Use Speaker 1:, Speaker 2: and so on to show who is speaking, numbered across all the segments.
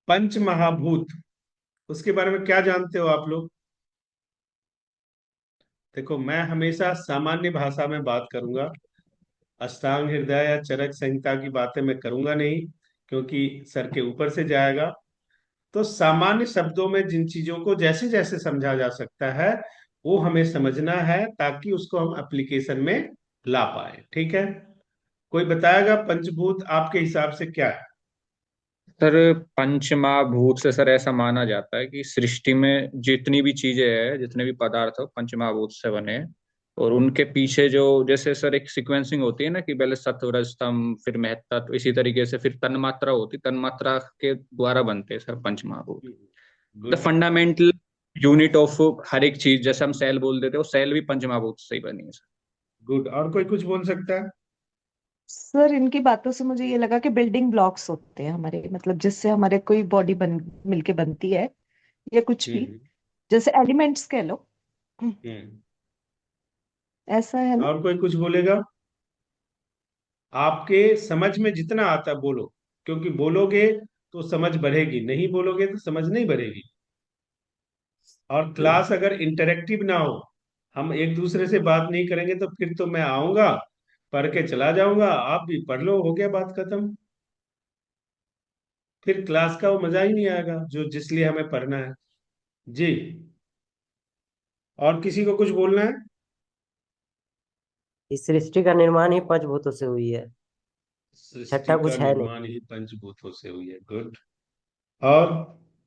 Speaker 1: पंच महाभूत, उसके बारे में क्या जानते हो आप लोग? देखो, मैं हमेशा सामान्य भाषा में बात करूंगा। अष्टांग हृदय या चरक संहिता की बातें मैं करूंगा नहीं, क्योंकि सर के ऊपर से जाएगा। तो सामान्य शब्दों में जिन चीजों को जैसे जैसे समझा जा सकता है, वो हमें समझना है, ताकि उसको हम एप्लीकेशन में ला पाए। ठीक है? कोई बताएगा पंचभूत आपके हिसाब से क्या है?
Speaker 2: सर, पंचमहाभूत से सर ऐसा माना जाता है कि सृष्टि में जितनी भी चीजें हैं, जितने भी पदार्थ हो, पंचमहाभूत से बने हैं। और उनके पीछे जो, जैसे सर एक सीक्वेंसिंग होती है ना, कि पहले सत्व रजतम फिर महत्तत्व, इसी तरीके से फिर तन्मात्रा होती, तन्मात्रा के द्वारा बनते हैं सर पंचमहाभूत। The
Speaker 1: good.
Speaker 2: Fundamental unit of हर एक चीज, जैसे हम सेल बोल देते हैं, वो सेल भी पंचमहाभूत से ही बनी है सर।
Speaker 1: गुड। और कोई कुछ बोल सकता है?
Speaker 3: सर, इनकी बातों से मुझे ये लगा कि बिल्डिंग ब्लॉक्स होते हैं हमारे, मतलब जिससे हमारे कोई बॉडी बन मिलके बनती है, या कुछ भी,
Speaker 1: हम्म।
Speaker 3: जैसे एलिमेंट्स कह लो।
Speaker 1: हम्म।
Speaker 3: ऐसा है ना?
Speaker 1: और कोई कुछ बोलेगा? आपके समझ में जितना आता है बोलो, क्योंकि बोलोगे तो समझ बढ़ेगी, नहीं बोलोगे तो समझ नहीं बढ़ेगी। और क्लास अगर इंटरेक्टिव ना हो, हम एक दूसरे से बात नहीं करेंगे, तो फिर तो मैं आऊंगा, पढ़ के चला जाऊंगा, आप भी पढ़ लो, हो गया, बात खत्म। फिर क्लास का वो मजा ही नहीं आएगा जो जिस लिए हमें पढ़ना है। जी। और किसी को कुछ बोलना है?
Speaker 4: इस सृष्टि का निर्माण ही पंचभूतों से हुई है।
Speaker 1: सृष्टि
Speaker 4: छठा
Speaker 1: का
Speaker 4: कुछ है नहीं।
Speaker 1: निर्माण ही पंचभूतों से हुई है। गुड। और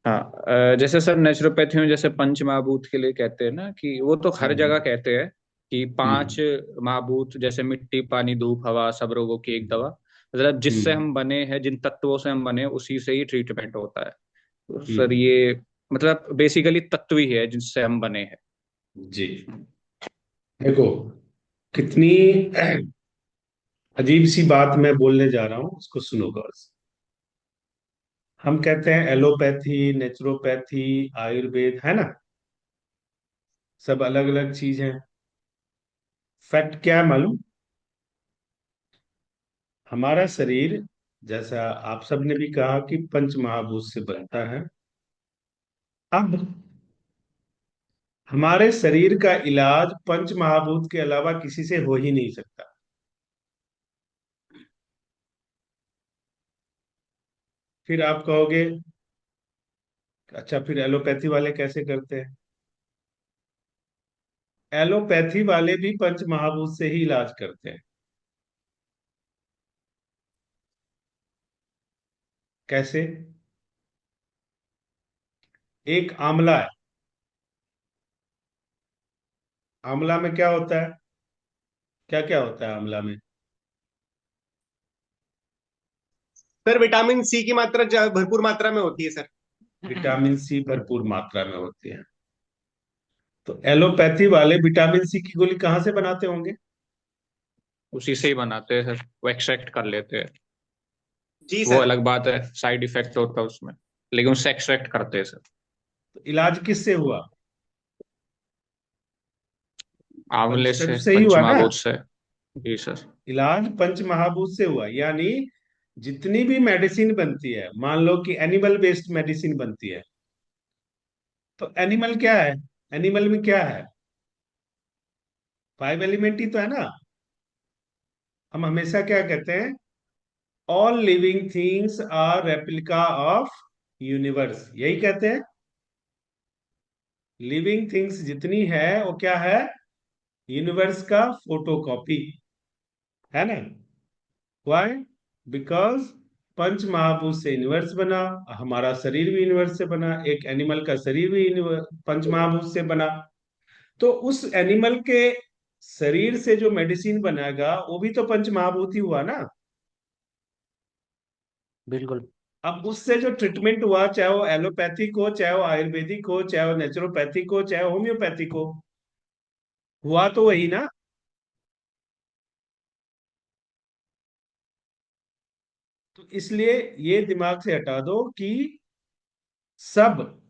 Speaker 2: हाँ, जैसे सर नेचुरोपैथी में जैसे पंच महाभूत के लिए कहते हैं ना, कि वो तो हर जगह
Speaker 1: हम्म।
Speaker 2: कहते हैं कि पांच
Speaker 1: हम्म।
Speaker 2: महाभूत, जैसे मिट्टी पानी धूप हवा, सब रोगों की एक दवा। मतलब जिससे
Speaker 1: हम्म।
Speaker 2: हम बने हैं, जिन तत्वों से हम बने हैं, उसी से ही ट्रीटमेंट होता है। तो सर
Speaker 1: हम्म।
Speaker 2: ये मतलब बेसिकली तत्व ही है जिनसे हम बने हैं।
Speaker 1: जी। देखो, कितनी अजीब सी बात मैं बोलने जा रहा हूं, उसको सुनो गौर से। हम कहते हैं एलोपैथी, नेचुरोपैथी, आयुर्वेद, है ना? सब अलग अलग चीज है। फैक्ट क्या है मालूम? हमारा शरीर, जैसा आप सबने भी कहा, कि पंच महाभूत से बनता है। अब हमारे शरीर का इलाज पंच महाभूत के अलावा किसी से हो ही नहीं सकता। फिर आप कहोगे, अच्छा, फिर एलोपैथी वाले कैसे करते हैं? एलोपैथी वाले भी पंच महाभूत से ही इलाज करते हैं। कैसे? एक आंवला है। आंवला में क्या होता है? क्या क्या होता है आंवला में?
Speaker 5: सर विटामिन सी की मात्रा भरपूर मात्रा में होती है सर।
Speaker 1: विटामिन सी भरपूर मात्रा में होती है। तो एलोपैथी वाले विटामिन सी की गोली कहाँ से बनाते होंगे?
Speaker 2: उसी से ही बनाते हैं सर, वो एक्सट्रैक्ट कर लेते हैं।
Speaker 5: जी
Speaker 2: वो
Speaker 5: सर।
Speaker 2: अलग बात है, साइड इफेक्ट होता है उसमें, लेकिन उससे एक्सट्रैक्ट करते हैं सर।
Speaker 1: तो इलाज किससे हुआ?
Speaker 2: आंवले
Speaker 1: पंचतत्व
Speaker 2: से,
Speaker 1: से ही हुआ ना?
Speaker 2: पंचमहाभूत से। जी सर।
Speaker 1: इलाज पंच महाभूत से हुआ, यानी जितनी भी मेडिसिन बनती है, मान लो कि एनिमल बेस्ड मेडिसिन बनती है, तो एनिमल क्या है? एनिमल में क्या है? फाइव एलिमेंट ही तो है ना। हम हमेशा क्या कहते हैं? All living things are replica of universe, यही कहते हैं। लिविंग थिंग्स जितनी है वो क्या है? यूनिवर्स का फोटोकॉपी, है ना? व्हाई? बिकॉज पंच महाभूत से यूनिवर्स बना। हमारा शरीर भी यूनिवर्स से बना, एक एनिमल का शरीर भी पंच महाभूत से बना। तो उस एनिमल के शरीर से जो मेडिसिन बनेगा, वो भी तो पंच महाभूत ही हुआ ना।
Speaker 4: बिल्कुल।
Speaker 1: अब उससे जो ट्रीटमेंट हुआ, चाहे वो एलोपैथिक हो, चाहे वो आयुर्वेदिक हो, चाहे वो नेचुरोपैथिक हो, चाहे होम्योपैथिक हो, हुआ तो वही ना। तो इसलिए ये दिमाग से हटा दो कि सब,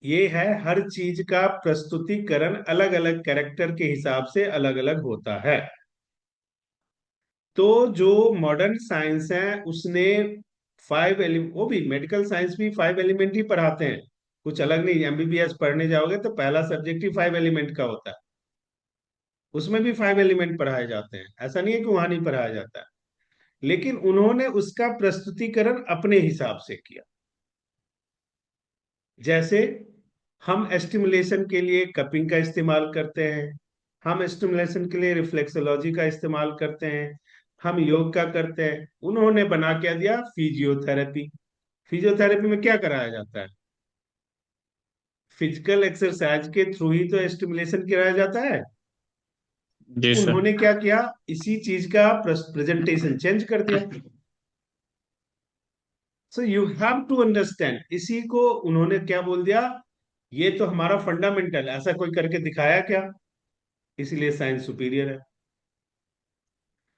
Speaker 1: ये है, हर चीज का प्रस्तुतिकरण अलग अलग कैरेक्टर के हिसाब से अलग अलग होता है। तो जो मॉडर्न साइंस है, उसने फाइव एलिमेंट, वो भी मेडिकल साइंस भी 5 एलिमेंट ही पढ़ाते हैं, कुछ अलग नहीं। एमबीबीएस पढ़ने जाओगे तो पहला सब्जेक्ट ही 5 एलिमेंट का होता है, उसमें भी 5 एलिमेंट पढ़ाए जाते हैं, ऐसा नहीं है कि वहां नहीं पढ़ाया जाता है। लेकिन उन्होंने उसका प्रस्तुतिकरण अपने हिसाब से किया। जैसे हम स्टिमुलेशन के लिए कपिंग का इस्तेमाल करते हैं, हम स्टिमुलेशन के लिए रिफ्लेक्सोलॉजी का इस्तेमाल करते हैं, हम योग का करते हैं। उन्होंने बना क्या दिया, फिजियोथेरेपी। फिजियोथेरेपी में क्या कराया जाता है, फिजिकल एक्सरसाइज के थ्रू ही तो स्टिमुलेशन कराया जाता है।
Speaker 2: जी सर।
Speaker 1: उन्होंने क्या किया, इसी चीज का प्रेजेंटेशन चेंज कर दिया। So you have to understand, इसी को उन्होंने क्या बोल दिया, ये तो हमारा फंडामेंटल, ऐसा कोई करके दिखाया क्या, इसलिए साइंस सुपीरियर है।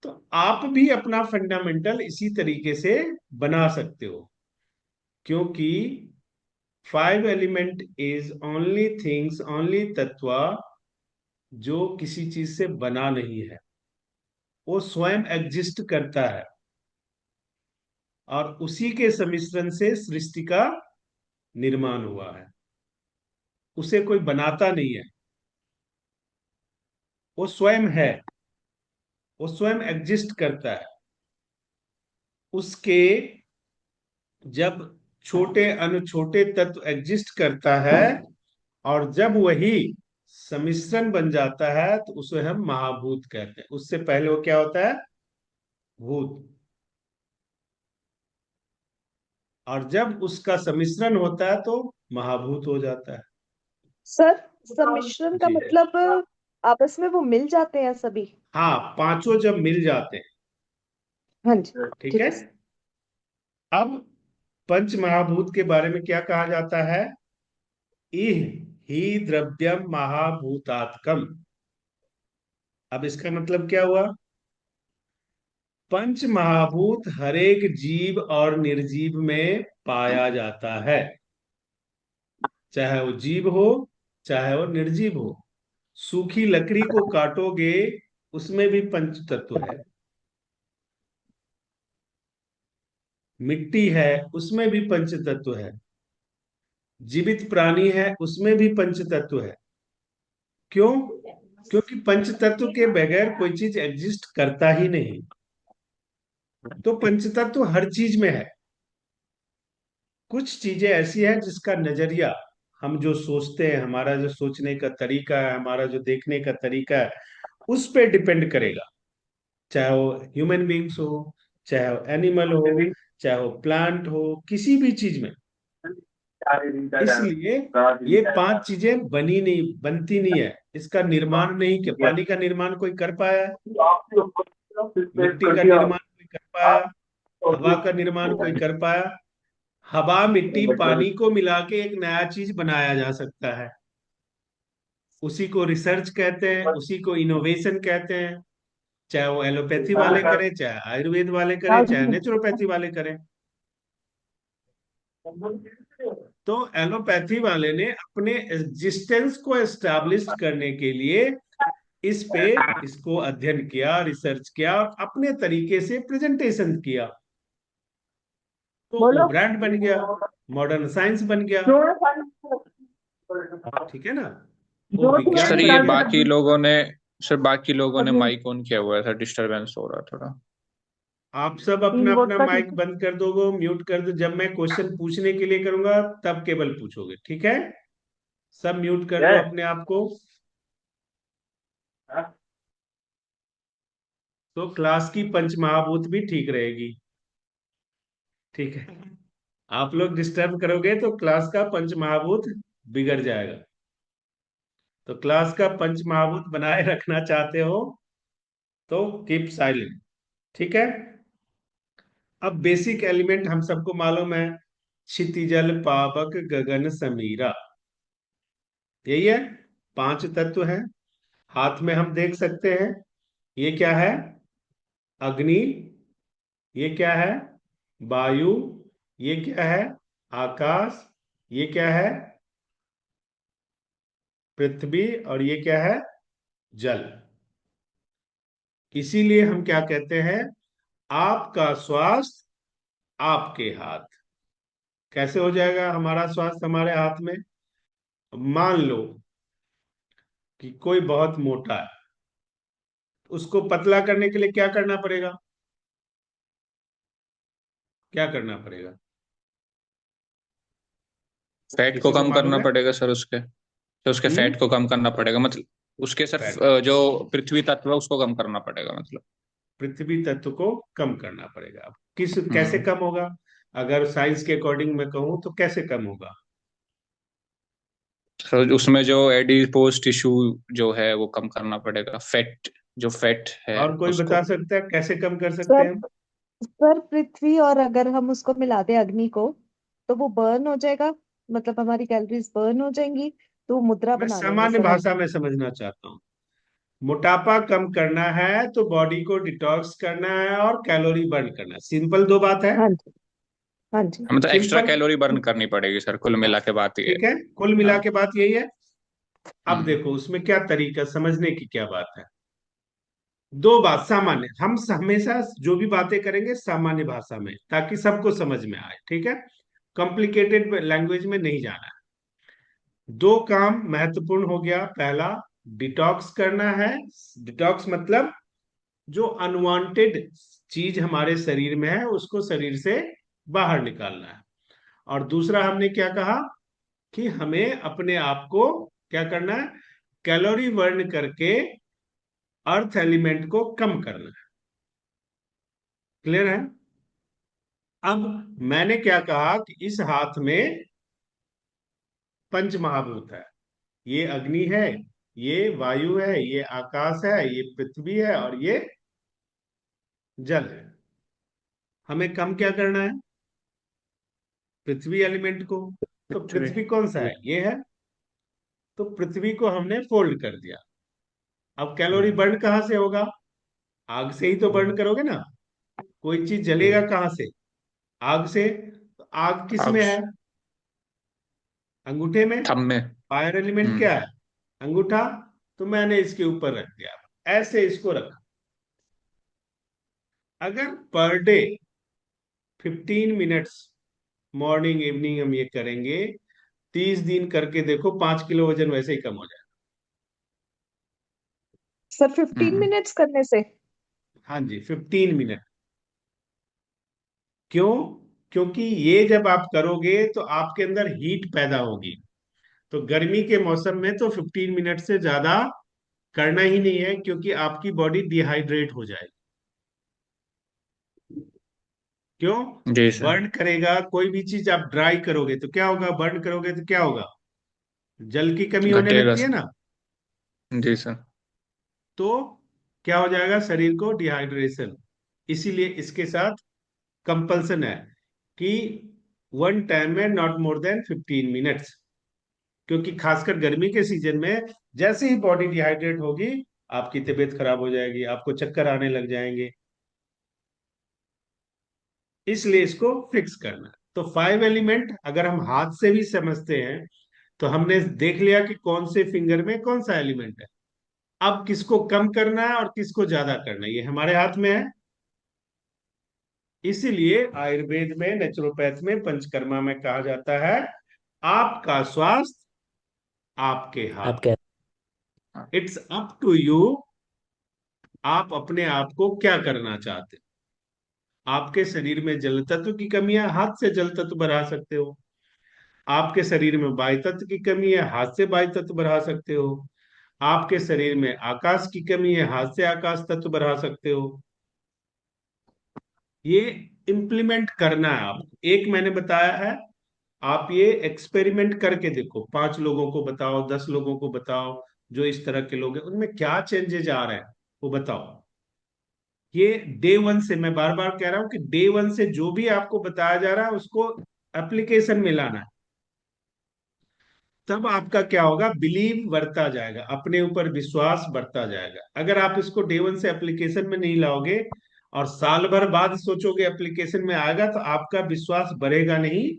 Speaker 1: तो आप भी अपना फंडामेंटल इसी तरीके से बना सकते हो, क्योंकि 5 element is only things, only तत्व जो किसी चीज से बना नहीं है, वो स्वयं एग्जिस्ट करता है, और उसी के सम्मिश्रण से सृष्टि का निर्माण हुआ है। उसे कोई बनाता नहीं है, वो स्वयं है, वो स्वयं एग्जिस्ट करता है। उसके जब छोटे अणु छोटे तत्व एग्जिस्ट करता है, और जब वही सम्मिश्रण बन जाता है तो उसे हम महाभूत कहते हैं। उससे पहले वो क्या होता है, भूत। और जब उसका सम्मिश्रण होता है तो महाभूत हो जाता है।
Speaker 3: सर सम्मिश्रण का
Speaker 1: जी
Speaker 3: मतलब आपस में वो मिल जाते हैं सभी?
Speaker 1: हाँ, पांचों जब मिल जाते हैं,
Speaker 3: हाँ जी,
Speaker 1: ठीक
Speaker 3: ठीक
Speaker 1: है।
Speaker 3: है सर।
Speaker 1: अब पंच महाभूत के बारे में क्या कहा जाता है, इह ही द्रव्यम महाभूतात्मकम। अब इसका मतलब क्या हुआ, पंच महाभूत हरेक जीव और निर्जीव में पाया जाता है, चाहे वो जीव हो चाहे वो निर्जीव हो। सूखी लकड़ी को काटोगे, उसमें भी पंच तत्व है। मिट्टी है, उसमें भी पंच तत्व है। जीवित प्राणी है, उसमें भी पंच तत्व है। क्यों, क्योंकि पंच तत्व के बगैर कोई चीज एग्जिस्ट करता ही नहीं। तो पंच तत्व हर चीज में है। कुछ चीजें ऐसी हैं जिसका नजरिया, हम जो सोचते हैं, हमारा जो सोचने का तरीका है, हमारा जो देखने का तरीका है, उस पे डिपेंड करेगा। चाहे वो ह्यूमन बींग्स हो, चाहे वो एनिमल हो, चाहे वो प्लांट हो, किसी भी चीज में। इसलिए ये पांच चीजें बनी नहीं, बनती नहीं है, इसका निर्माण नहीं किया। पानी का निर्माण कोई कर पाया है, मिट्टी का निर्माण कोई कर पाया, हवा का निर्माण कोई कर पाया। हवा मिट्टी पानी को मिला के एक नया चीज बनाया जा सकता है। उसी को रिसर्च कहते हैं, उसी को इनोवेशन कहते हैं। चाहे वो एलोपैथी वाले करें, चाहे आयुर्वेद वाले करें, चाहे नेचुरोपैथी वाले करें। तो एलोपैथी वाले ने अपने एग्जिस्टेंस को एस्टैब्लिश करने के लिए इस पे इसको अध्ययन किया, रिसर्च किया, और अपने तरीके से प्रेजेंटेशन किया। तो वो ब्रांड बन गया, मॉडर्न साइंस बन गया। ठीक है ना, वो
Speaker 2: सर
Speaker 1: विज्ञान
Speaker 2: ये
Speaker 1: बन गया।
Speaker 2: बाकी लोगों ने सर बाकी लोगों ने माइक ऑन किया हुआ है सर, डिस्टरबेंस हो रहा है थोड़ा।
Speaker 1: आप सब अपना अपना माइक बंद कर दोगे, म्यूट कर दो। जब मैं क्वेश्चन पूछने के लिए करूंगा तब केवल पूछोगे, ठीक है। सब म्यूट कर दो अपने आप को। तो क्लास की पंच महाभूत भी ठीक रहेगी, ठीक है। आप लोग डिस्टर्ब करोगे तो क्लास का पंच महाभूत बिगड़ जाएगा। तो क्लास का पंच महाभूत बनाए रखना चाहते हो तो कीप साइलेंट, ठीक है। अब बेसिक एलिमेंट हम सबको मालूम है, क्षितिजल पावक गगन समीरा, यही है। पांच तत्व हैं, हाथ में हम देख सकते हैं। ये क्या है, अग्नि। ये क्या है, वायु। ये क्या है, आकाश। ये क्या है, पृथ्वी। और ये क्या है, जल। इसीलिए हम क्या कहते हैं, आपका स्वास्थ्य आपके हाथ। कैसे हो जाएगा हमारा स्वास्थ्य हमारे हाथ में? मान लो कि कोई बहुत मोटा है, उसको पतला करने के लिए क्या करना पड़ेगा? क्या करना पड़ेगा?
Speaker 2: फैट को
Speaker 1: किसी को
Speaker 2: कम
Speaker 1: मालूम
Speaker 2: करना
Speaker 1: है?
Speaker 2: पड़ेगा सर उसके, तो उसके फैट को कम करना पड़ेगा मतलब, उसके सर
Speaker 1: फैट।
Speaker 2: जो पृथ्वी तत्व है उसको कम करना पड़ेगा मतलब।
Speaker 1: पृथ्वी तत्व को कम करना पड़ेगा। अब किस कैसे
Speaker 2: हम्म।
Speaker 1: कम होगा? अगर साइंस के अकॉर्डिंग मैं कहूँ तो कैसे कम होगा?
Speaker 2: सर उसमें जो एडिपोज टिश्यू जो है वो कम करना पड़ेगा, फैट, जो फैट है
Speaker 1: और कोई
Speaker 2: उसको।
Speaker 1: बता सकता है कैसे कम कर सकते
Speaker 3: सर
Speaker 1: हैं हम?
Speaker 3: सर पृथ्वी और अगर हम उसको मिला दें अग्नि को तो वो बर्न हो जाएगा, मतलब हमारी कैलोरीज बर्न हो जाएंगी, तो वो मुद्रा
Speaker 1: मैं
Speaker 3: बना लेंगे
Speaker 1: सामान्य
Speaker 3: सर हम।
Speaker 1: भाषा में समझना चाहता हूँ। मोटापा कम करना है तो बॉडी को डिटॉक्स करना है और कैलोरी बर्न करना है, सिंपल दो बात है।
Speaker 3: हाँ जी। हाँ जी।
Speaker 2: मतलब एक्स्ट्रा
Speaker 1: सिंपल।
Speaker 2: कैलोरी बर्न करनी पड़ेगी सर, कुल
Speaker 1: हाँ,
Speaker 2: मिला के बात ये
Speaker 1: ठीक है, कुल
Speaker 2: है।
Speaker 1: मिला
Speaker 2: हाँ।
Speaker 1: के बात यही है। अब
Speaker 2: हम्म।
Speaker 1: देखो उसमें क्या तरीका, समझने की क्या बात है। दो बात सामान्य, हम हमेशा जो भी बातें करेंगे सामान्य भाषा में ताकि सबको समझ में आए, ठीक है? कॉम्प्लिकेटेड लैंग्वेज में नहीं जाना है। दो काम महत्वपूर्ण हो गया। पहला, डिटॉक्स करना है। डिटॉक्स मतलब जो अनवांटेड चीज हमारे शरीर में है उसको शरीर से बाहर निकालना है। और दूसरा हमने क्या कहा कि हमें अपने आप को क्या करना है? कैलोरी बर्न करके अर्थ एलिमेंट को कम करना है। क्लियर है? अब मैंने क्या कहा कि इस हाथ में पंच महाभूत है। ये अग्नि है, ये वायु है, ये आकाश है, ये पृथ्वी है और ये जल है। हमें कम क्या करना है? पृथ्वी एलिमेंट को। तो
Speaker 2: पृथ्वी।
Speaker 1: पृथ्वी कौन सा है? ये है। तो पृथ्वी को हमने फोल्ड कर दिया। अब कैलोरी
Speaker 2: हम्म।
Speaker 1: बर्न कहाँ से होगा? आग से ही तो बर्न
Speaker 2: हम्म।
Speaker 1: करोगे ना। कोई चीज जलेगा
Speaker 2: हम्म।
Speaker 1: कहाँ से? आग से। तो आग किस
Speaker 2: अब
Speaker 1: में है? अंगूठे में।
Speaker 2: थम में।
Speaker 1: फायर एलिमेंट
Speaker 2: हम्म।
Speaker 1: क्या है? अंगूठा। तो मैंने इसके ऊपर रख दिया, ऐसे इसको रखा। अगर per day 15 minutes morning evening हम ये करेंगे, 30 दिन करके देखो, 5 किलो वजन वैसे ही कम हो जाएगा।
Speaker 3: सर 15
Speaker 2: हम्म।
Speaker 3: मिनट्स करने से?
Speaker 1: हाँ जी, 15 मिनट। क्यों? क्योंकि ये जब आप करोगे तो आपके अंदर हीट पैदा होगी। तो गर्मी के मौसम में तो 15 मिनट से ज्यादा करना ही नहीं है, क्योंकि आपकी बॉडी डिहाइड्रेट हो जाएगी। क्यों?
Speaker 2: जी सर।
Speaker 1: बर्न करेगा कोई भी चीज, आप ड्राई करोगे तो क्या होगा? बर्न करोगे तो क्या होगा? जल की कमी होने
Speaker 2: घटेगा
Speaker 1: लगती है
Speaker 2: सर।
Speaker 1: ना।
Speaker 2: जी सर।
Speaker 1: तो क्या हो जाएगा? शरीर को डिहाइड्रेशन। इसीलिए इसके साथ कंपल्सन है कि वन टाइम में नॉट मोर देन 15 मिनट्स। क्योंकि खासकर गर्मी के सीजन में जैसे ही बॉडी डिहाइड्रेट होगी, आपकी तबीयत खराब हो जाएगी, आपको चक्कर आने लग जाएंगे। इसलिए इसको फिक्स करना है। तो 5 एलिमेंट अगर हम हाथ से भी समझते हैं तो हमने देख लिया कि कौन से फिंगर में कौन सा एलिमेंट है। अब किसको कम करना है और किसको ज्यादा करना है, ये हमारे हाथ में है। इसीलिए आयुर्वेद में, नेचुरोपैथ में, पंचकर्मा में कहा जाता है, आपका स्वास्थ्य आपके
Speaker 4: आप
Speaker 1: हाथ।
Speaker 4: क्या?
Speaker 1: It's up to you. आप अपने आप को क्या करना चाहते हो? आपके शरीर में जल तत्व की कमी है, हाथ से जल तत्व बढ़ा सकते हो। आपके शरीर में वायु तत्व की कमी है, हाथ से वायु तत्व बढ़ा सकते हो। आपके शरीर में आकाश की कमी है, हाथ से आकाश तत्व बढ़ा सकते हो। ये इम्प्लीमेंट करना है आपको। एक मैंने बताया है, आप ये एक्सपेरिमेंट करके देखो। 5 लोगों को बताओ, 10 लोगों को बताओ, जो इस तरह के लोग हैं उनमें क्या चेंजेज आ रहे हैं वो बताओ। ये डे वन से, मैं बार बार कह रहा हूं कि डे वन से जो भी आपको बताया जा रहा है उसको एप्लीकेशन में लाना है। तब आपका क्या होगा? बिलीव बढ़ता जाएगा, अपने ऊपर विश्वास बढ़ता जाएगा। अगर आप इसको डे वन से एप्लीकेशन में नहीं लाओगे और साल भर बाद सोचोगे एप्लीकेशन में आएगा, तो आपका विश्वास बढ़ेगा नहीं,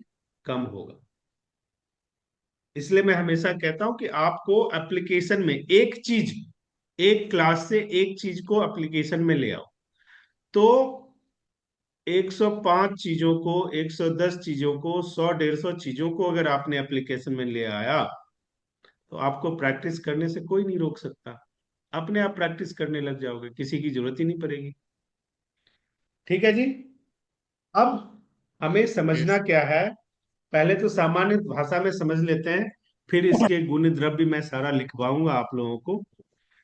Speaker 1: कम होगा। इसलिए मैं हमेशा कहता हूं कि आपको एप्लीकेशन में एक चीज, एक क्लास से एक चीज को एप्लीकेशन में ले आओ। तो 105 चीजों को, 110 चीजों को, 100 150 चीजों को अगर आपने एप्लीकेशन में ले आया, तो आपको प्रैक्टिस करने से कोई नहीं रोक सकता। अपने आप प्रैक्टिस करने लग जाओगे, किसी की जरूरत ही नहीं पड़ेगी। ठीक है जी। अब हमें समझना क्या है, पहले तो सामान्य भाषा में समझ लेते हैं, फिर इसके गुण द्रव्य मैं सारा लिखवाऊंगा आप लोगों को।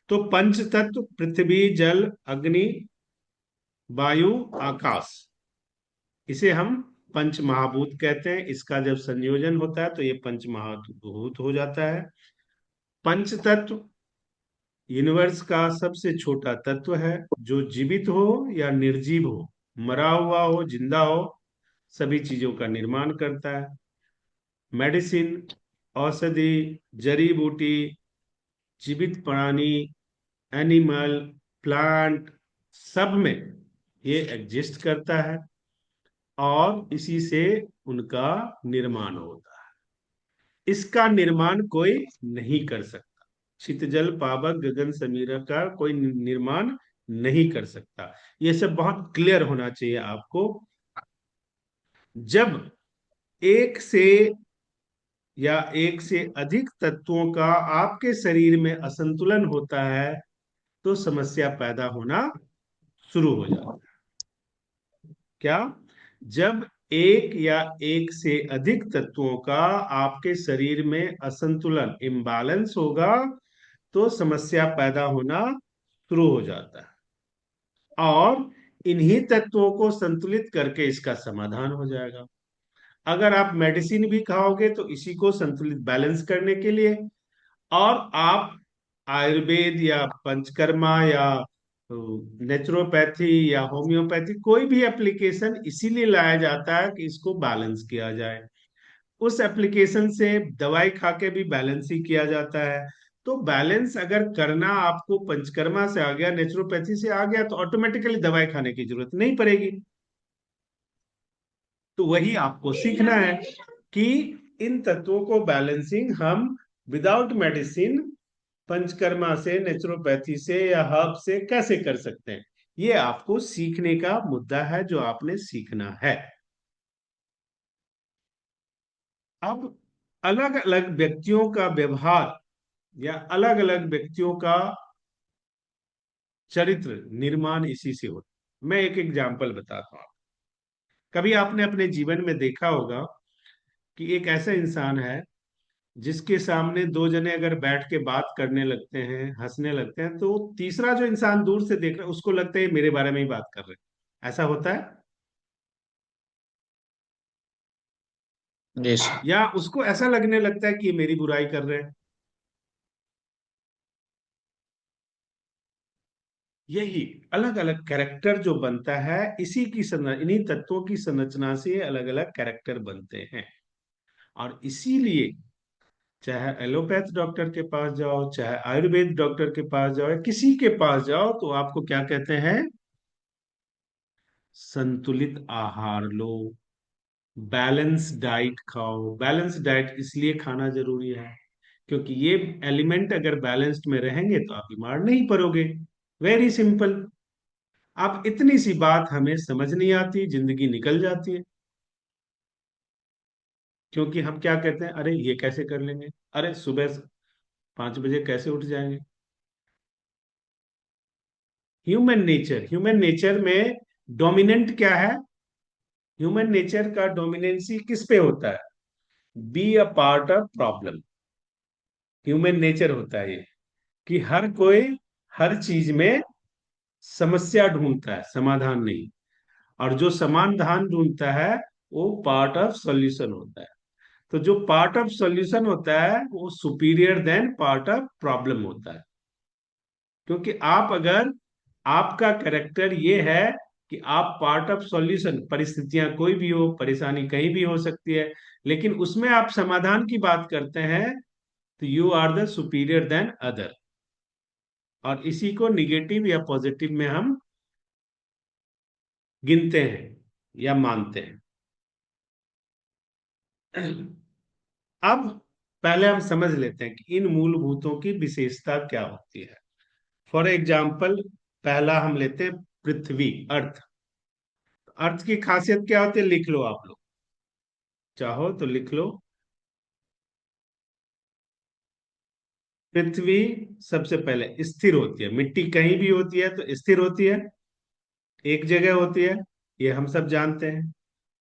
Speaker 1: तो पंच तत्व पृथ्वी, जल, अग्नि, वायु, आकाश, इसे हम पंच महाभूत कहते हैं। इसका जब संयोजन होता है तो ये पंच महाभूत हो जाता है। पंच तत्व यूनिवर्स का सबसे छोटा तत्व है, जो जीवित हो या निर्जीव हो, मरा हुआ हो, जिंदा हो, सभी चीजों का निर्माण करता है। मेडिसिन, औषधि, जड़ी बूटी, जीवित प्राणी, एनिमल, प्लांट, सब में ये एग्जिस्ट करता है, और इसी से उनका निर्माण होता है। इसका निर्माण कोई नहीं कर सकता। क्षितिजल, पावक, गगन, समीरा का कोई निर्माण नहीं कर सकता। ये सब बहुत क्लियर होना चाहिए आपको। जब एक से या एक से अधिक तत्वों का आपके शरीर में असंतुलन होता है, तो समस्या पैदा होना शुरू हो जाता है। क्या? जब एक या एक से अधिक तत्वों का आपके शरीर में असंतुलन, इम्बैलेंस होगा, तो समस्या पैदा होना शुरू हो जाता है, और इन्हीं तत्वों को संतुलित करके इसका समाधान हो जाएगा। अगर आप मेडिसिन भी खाओगे तो इसी को संतुलित बैलेंस करने के लिए, और आप आयुर्वेद या पंचकर्मा या नेचुरोपैथी या होम्योपैथी, कोई भी एप्लीकेशन इसीलिए लाया जाता है कि इसको बैलेंस किया जाए। उस एप्लीकेशन से दवाई खा के भी बैलेंस ही किया जाता है। तो बैलेंस अगर करना आपको पंचकर्मा से आ गया, नेचुरोपैथी से आ गया, तो ऑटोमेटिकली दवाई खाने की जरूरत नहीं पड़ेगी। तो वही आपको सीखना है कि इन तत्वों को बैलेंसिंग हम विदाउट मेडिसिन, पंचकर्मा से, नेचुरोपैथी से या हर्ब से कैसे कर सकते हैं। ये आपको सीखने का मुद्दा है, जो आपने सीखना है। अब अलग अलग व्यक्तियों का व्यवहार या अलग अलग व्यक्तियों का चरित्र निर्माण इसी से होता। मैं एक एग्जाम्पल बताता हूं। कभी आपने अपने जीवन में देखा होगा कि एक ऐसा इंसान है, जिसके सामने दो जने अगर बैठ के बात करने लगते हैं, हंसने लगते हैं, तो तीसरा जो इंसान दूर से देख रहा है उसको लगता है ये मेरे बारे में ही बात कर रहे हैं। ऐसा होता है?
Speaker 2: यस।
Speaker 1: या उसको ऐसा लगने लगता है कि ये मेरी बुराई कर रहे हैं। यही अलग अलग कैरेक्टर जो बनता है, इसी की इन्हीं तत्वों की संरचना से अलग अलग कैरेक्टर बनते हैं। और इसीलिए चाहे एलोपैथ डॉक्टर के पास जाओ, चाहे आयुर्वेद डॉक्टर के पास जाओ, या किसी के पास जाओ, तो आपको क्या कहते हैं? संतुलित आहार लो, बैलेंस डाइट खाओ। बैलेंस डाइट इसलिए खाना जरूरी है क्योंकि ये एलिमेंट अगर बैलेंस्ड में रहेंगे तो आप बीमार नहीं पड़ोगे। Very simple. आप इतनी सी बात हमें समझ नहीं आती, जिंदगी निकल जाती है। क्योंकि हम क्या कहते हैं, अरे ये कैसे कर लेंगे, अरे सुबह 5 बजे कैसे उठ जाएंगे। ह्यूमन नेचर में डोमिनेंट क्या है? ह्यूमन नेचर का डोमिनेंसी किस पे होता है? Be a part of problem. Human nature होता है ये, कि हर कोई हर चीज में समस्या ढूंढता है, समाधान नहीं। और जो समाधान ढूंढता है वो पार्ट ऑफ सॉल्यूशन होता है। तो जो पार्ट ऑफ सॉल्यूशन होता है वो superior then part of problem होता है। क्योंकि आप अगर, आपका कैरेक्टर ये है कि आप पार्ट ऑफ सॉल्यूशन, परिस्थितियां कोई भी हो, परेशानी कहीं भी हो सकती है, लेकिन उसमें आप समाधान की बात करते हैं, तो you are the superior then other. और इसी को निगेटिव या पॉजिटिव में हम गिनते हैं या मानते हैं। अब पहले हम समझ लेते हैं कि इन मूलभूतों की विशेषता क्या होती है। फॉर एग्जाम्पल, पहला हम लेते हैं पृथ्वी, अर्थ। अर्थ की खासियत क्या होती है, लिख लो आप लोग, चाहो तो लिख लो। पृथ्वी सबसे पहले स्थिर होती है, मिट्टी कहीं भी होती है तो स्थिर होती है, एक जगह होती है, ये हम सब जानते हैं।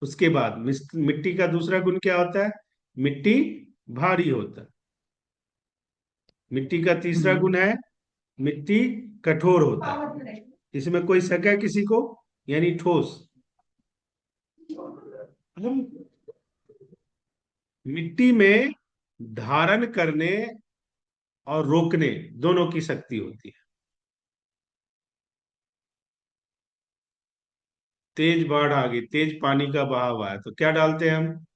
Speaker 1: उसके बाद मिट्टी का दूसरा गुण क्या होता है, मिट्टी भारी होता है। मिट्टी का तीसरा गुण है, मिट्टी कठोर होता है। इसमें कोई शक है किसी को, यानी ठोस। हम मिट्टी में धारण करने और रोकने दोनों की शक्ति होती है। तेज बाढ़ आ गई, तेज पानी का बहाव आया, तो क्या डालते हैं हम,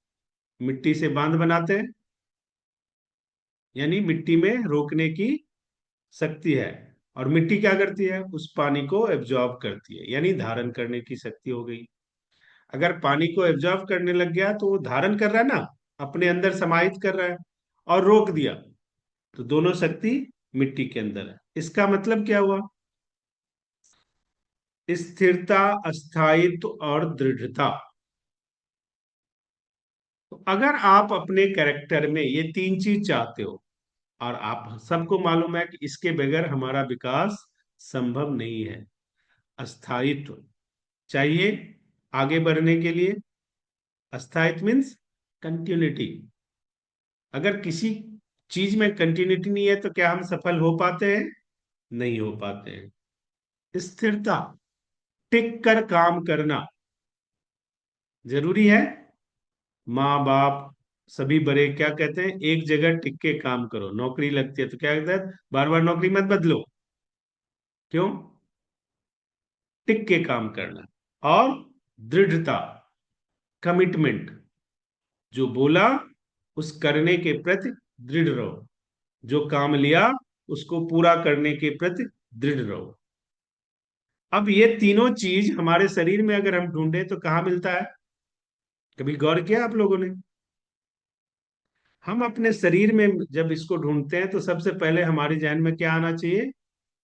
Speaker 1: मिट्टी से बांध बनाते हैं, यानी मिट्टी में रोकने की शक्ति है। और मिट्टी क्या करती है, उस पानी को एब्जॉर्ब करती है, यानी धारण करने की शक्ति हो गई। अगर पानी को एब्जॉर्ब करने लग गया तो वो धारण कर रहा है ना, अपने अंदर समाहित कर रहा है, और रोक दिया तो दोनों शक्ति मिट्टी के अंदर है। इसका मतलब क्या हुआ, स्थिरता, स्थायित्व और दृढ़ता। तो अगर आप अपने कैरेक्टर में ये तीन चीज चाहते हो, और आप सबको मालूम है कि इसके बगैर हमारा विकास संभव नहीं है। स्थायित्व चाहिए आगे बढ़ने के लिए, स्थायित्व मीन्स कंटिन्यूटी। अगर किसी चीज में कंटिन्यूटी नहीं है तो क्या हम सफल हो पाते हैं, नहीं हो पाते हैं। स्थिरता, टिक कर काम करना जरूरी है। माँ बाप सभी बड़े क्या कहते हैं, एक जगह टिक के काम करो। नौकरी लगती है तो क्या कहते हैं, बार बार नौकरी मत बदलो। क्यों, टिक के काम करना। और दृढ़ता, कमिटमेंट, जो बोला उस करने के प्रति दृढ़ रहो, जो काम लिया उसको पूरा करने के प्रति दृढ़ रहो। अब ये तीनों चीज हमारे शरीर में अगर हम ढूंढे तो कहाँ मिलता है, कभी गौर किया आप लोगों ने। हम अपने शरीर में जब इसको ढूंढते हैं तो सबसे पहले हमारे जहन में क्या आना चाहिए,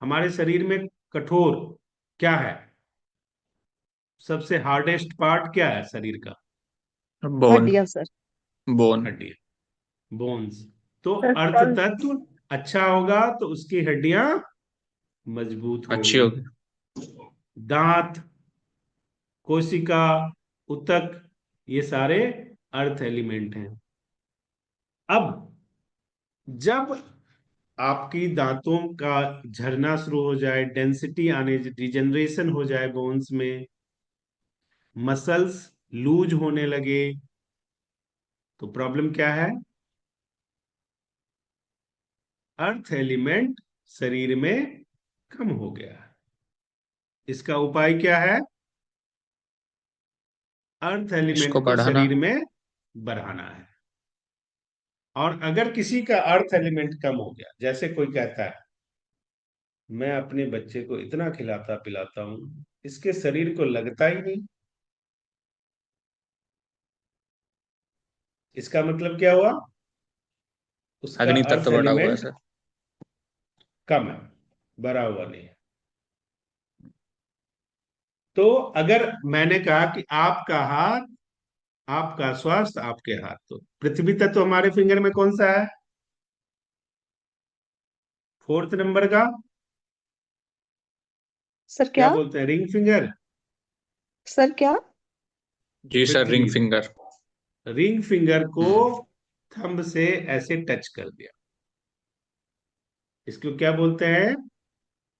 Speaker 1: हमारे शरीर में कठोर क्या है, सबसे हार्डेस्ट पार्ट क्या है शरीर का,
Speaker 2: बोन।
Speaker 3: हड्डियां सर।
Speaker 2: बोन।
Speaker 1: हड्डी, बोन्स। तो
Speaker 3: सर
Speaker 1: अर्थ
Speaker 3: skull।
Speaker 1: तत्व अच्छा होगा तो उसकी हड्डियां मजबूत
Speaker 2: अच्छी
Speaker 1: होंगी।
Speaker 2: होगी।
Speaker 1: दांत, कोशिका, उतक, ये सारे अर्थ एलिमेंट हैं। अब जब आपकी दांतों का झरना शुरू हो जाए, डेंसिटी आने, डिजेनरेशन हो जाए बोन्स में, मसल्स लूज होने लगे, तो प्रॉब्लम क्या है, अर्थ एलिमेंट शरीर में कम हो गया है। इसका उपाय क्या है, अर्थ
Speaker 2: इसको
Speaker 1: एलिमेंट को
Speaker 2: बढ़ाना।
Speaker 1: शरीर में बढ़ाना है। और अगर किसी का अर्थ एलिमेंट कम हो गया, जैसे कोई कहता है मैं अपने बच्चे को इतना खिलाता पिलाता हूं, इसके शरीर को लगता ही नहीं, इसका मतलब क्या हुआ, उसका
Speaker 2: अग्नि
Speaker 1: अर्थ
Speaker 2: तत्व बढ़ा हुआ है
Speaker 1: एलिमेंट
Speaker 2: सर।
Speaker 1: कम है, भरा हुआ नहीं है। तो अगर मैंने कहा कि आपका हाथ, आपका स्वास्थ्य आपके हाथ, तो पृथ्वी तत्व हमारे फिंगर में कौन सा है, फोर्थ नंबर का,
Speaker 3: सर
Speaker 1: क्या
Speaker 3: क्या?
Speaker 1: बोलते हैं, रिंग फिंगर।
Speaker 3: सर क्या?
Speaker 2: जी सर, रिंग
Speaker 1: पृथ्वी,
Speaker 2: फिंगर।
Speaker 1: रिंग फिंगर को
Speaker 2: हम्म।
Speaker 1: थंब से ऐसे टच कर दिया, इसको क्या बोलते हैं,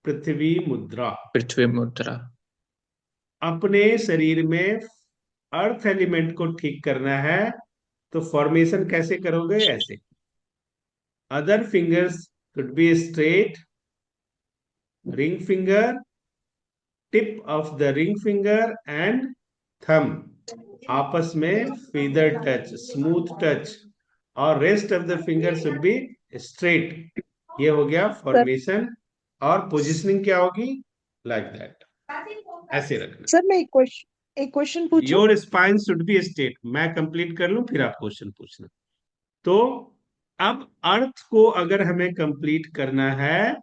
Speaker 1: पृथ्वी मुद्रा।
Speaker 2: पृथ्वी मुद्रा।
Speaker 1: अपने शरीर में अर्थ एलिमेंट को ठीक करना है तो फॉर्मेशन कैसे करोगे, ऐसे। Other fingers should be straight, ring finger, tip of the ring finger and thumb आपस में फेदर टच, स्मूथ टच, और rest of the finger should be straight. ये हो गया
Speaker 3: सर
Speaker 1: फॉर्मेशन। और पोजिशनिंग क्या होगी, लाइक दैट, ऐसे रखना।
Speaker 3: सर मैं एक क्वेश्चन पूछूं?
Speaker 1: Your spine should be straight. मैं कंप्लीट कर लूं फिर आप क्वेश्चन पूछना। तो अब अर्थ को अगर हमें कंप्लीट करना है,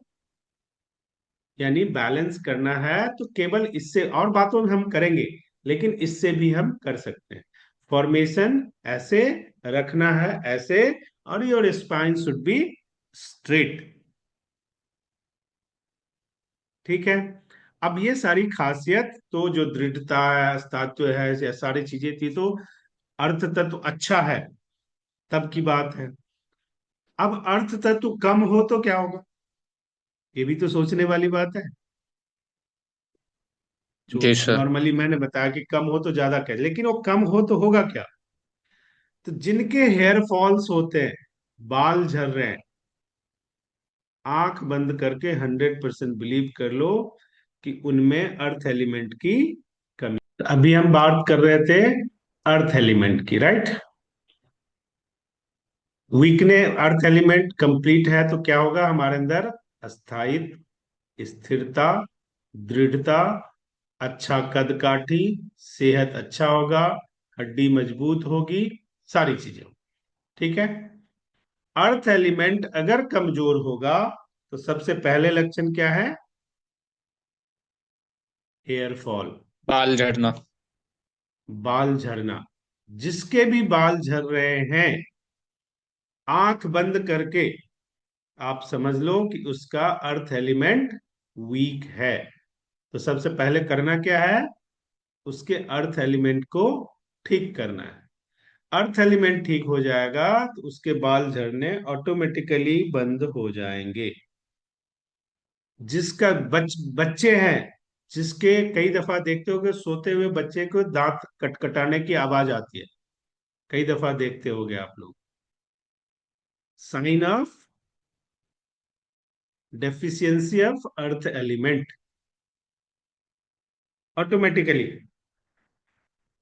Speaker 1: यानी बैलेंस करना है, तो केवल इससे, और बातों में हम करेंगे, लेकिन इससे भी हम कर सकते हैं। फॉर्मेशन ऐसे रखना है, ऐसे, और your spine should be straight. ठीक है। अब ये सारी खासियत तो जो दृढ़ता है, अस्तित्व है, ये सारी चीजें थी, तो अर्थ तत्व अच्छा है तब की बात है। अब अर्थ तत्व कम हो तो क्या होगा, ये भी तो सोचने वाली बात है। जो
Speaker 2: जी सर।
Speaker 1: नॉर्मली मैंने बताया कि कम हो तो ज्यादा कह, लेकिन वो कम हो तो होगा क्या। तो जिनके हेयर फॉल्स होते हैं, बाल झड़ रहे हैं, आंख बंद करके 100% बिलीव कर लो कि उनमें अर्थ एलिमेंट की कमी। अभी हम बात कर रहे थे अर्थ एलिमेंट की, राइट। वीकने अर्थ एलिमेंट कंप्लीट है तो क्या होगा हमारे अंदर, स्थायित्व, स्थिरता, दृढ़ता, अच्छा कद काठी, सेहत अच्छा होगा, हड्डी मजबूत होगी, सारी चीजें। ठीक है। अर्थ एलिमेंट अगर कमजोर होगा तो सबसे पहले लक्षण क्या है, हेयर फॉल,
Speaker 2: बाल झड़ना।
Speaker 1: बाल झड़ना। जिसके भी बाल झड़ रहे हैं, आंख बंद करके आप समझ लो कि उसका अर्थ एलिमेंट वीक है। तो सबसे पहले करना क्या है, उसके अर्थ एलिमेंट को ठीक करना है। अर्थ एलिमेंट ठीक हो जाएगा तो उसके बाल झड़ने ऑटोमेटिकली बंद हो जाएंगे। जिसका बच्चे हैं, जिसके कई दफा देखते होगे सोते हुए बच्चे को दांत कटकटाने की आवाज आती है, कई दफा देखते होगे आप लोग, sign of deficiency of earth element, automatically.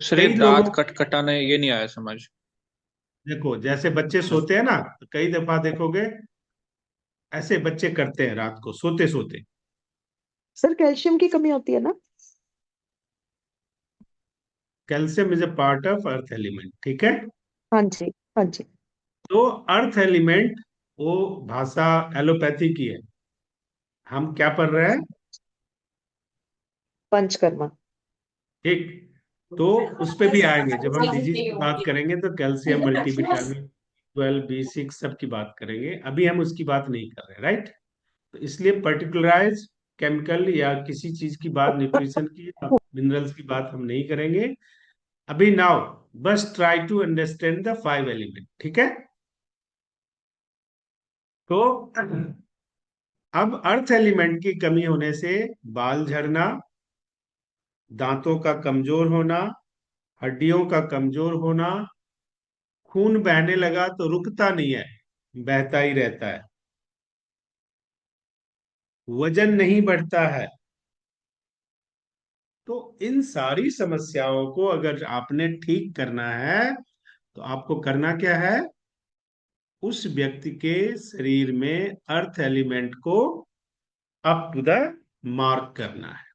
Speaker 2: Sir ये
Speaker 1: कई लोगों,
Speaker 2: दांत खटखटाने ये नहीं आया समझ।
Speaker 1: देखो जैसे बच्चे सोते हैं ना, तो कई दफा देखोगे ऐसे बच्चे करते हैं रात को सोते सोते।
Speaker 3: सर कैल्शियम की कमी होती है ना।
Speaker 1: Calcium is a part of earth element, ठीक है।
Speaker 3: हाँ जी, हाँ जी।
Speaker 1: तो अर्थ एलिमेंट वो भाषा एलोपैथी की है, हम क्या पढ़ रहे हैं,
Speaker 3: पंचकर्मा।
Speaker 1: ठीक। तो उस पे भी आएंगे जब हम डिजीज की बात करेंगे, तो कैल्शियम मल्टीविटामिन 12 B6 सब की बात करेंगे, अभी हम उसकी बात नहीं कर रहे, राइट। तो इसलिए पर्टिकुलराइज केमिकल या किसी चीज की बात, न्यूट्रिशन की, मिनरल्स की बात हम नहीं करेंगे अभी। नाउ बस try to understand the 5 element, ठीक है। तो अब अर्थ एलिमेंट की कमी होने से बाल झड़ना, दांतों का कमजोर होना, हड्डियों का कमजोर होना, खून बहने लगा तो रुकता नहीं है, बहता ही रहता है, वजन नहीं बढ़ता है। तो इन सारी समस्याओं को अगर आपने ठीक करना है तो आपको करना क्या है, उस व्यक्ति के शरीर में अर्थ एलिमेंट को अप टू द मार्क करना है।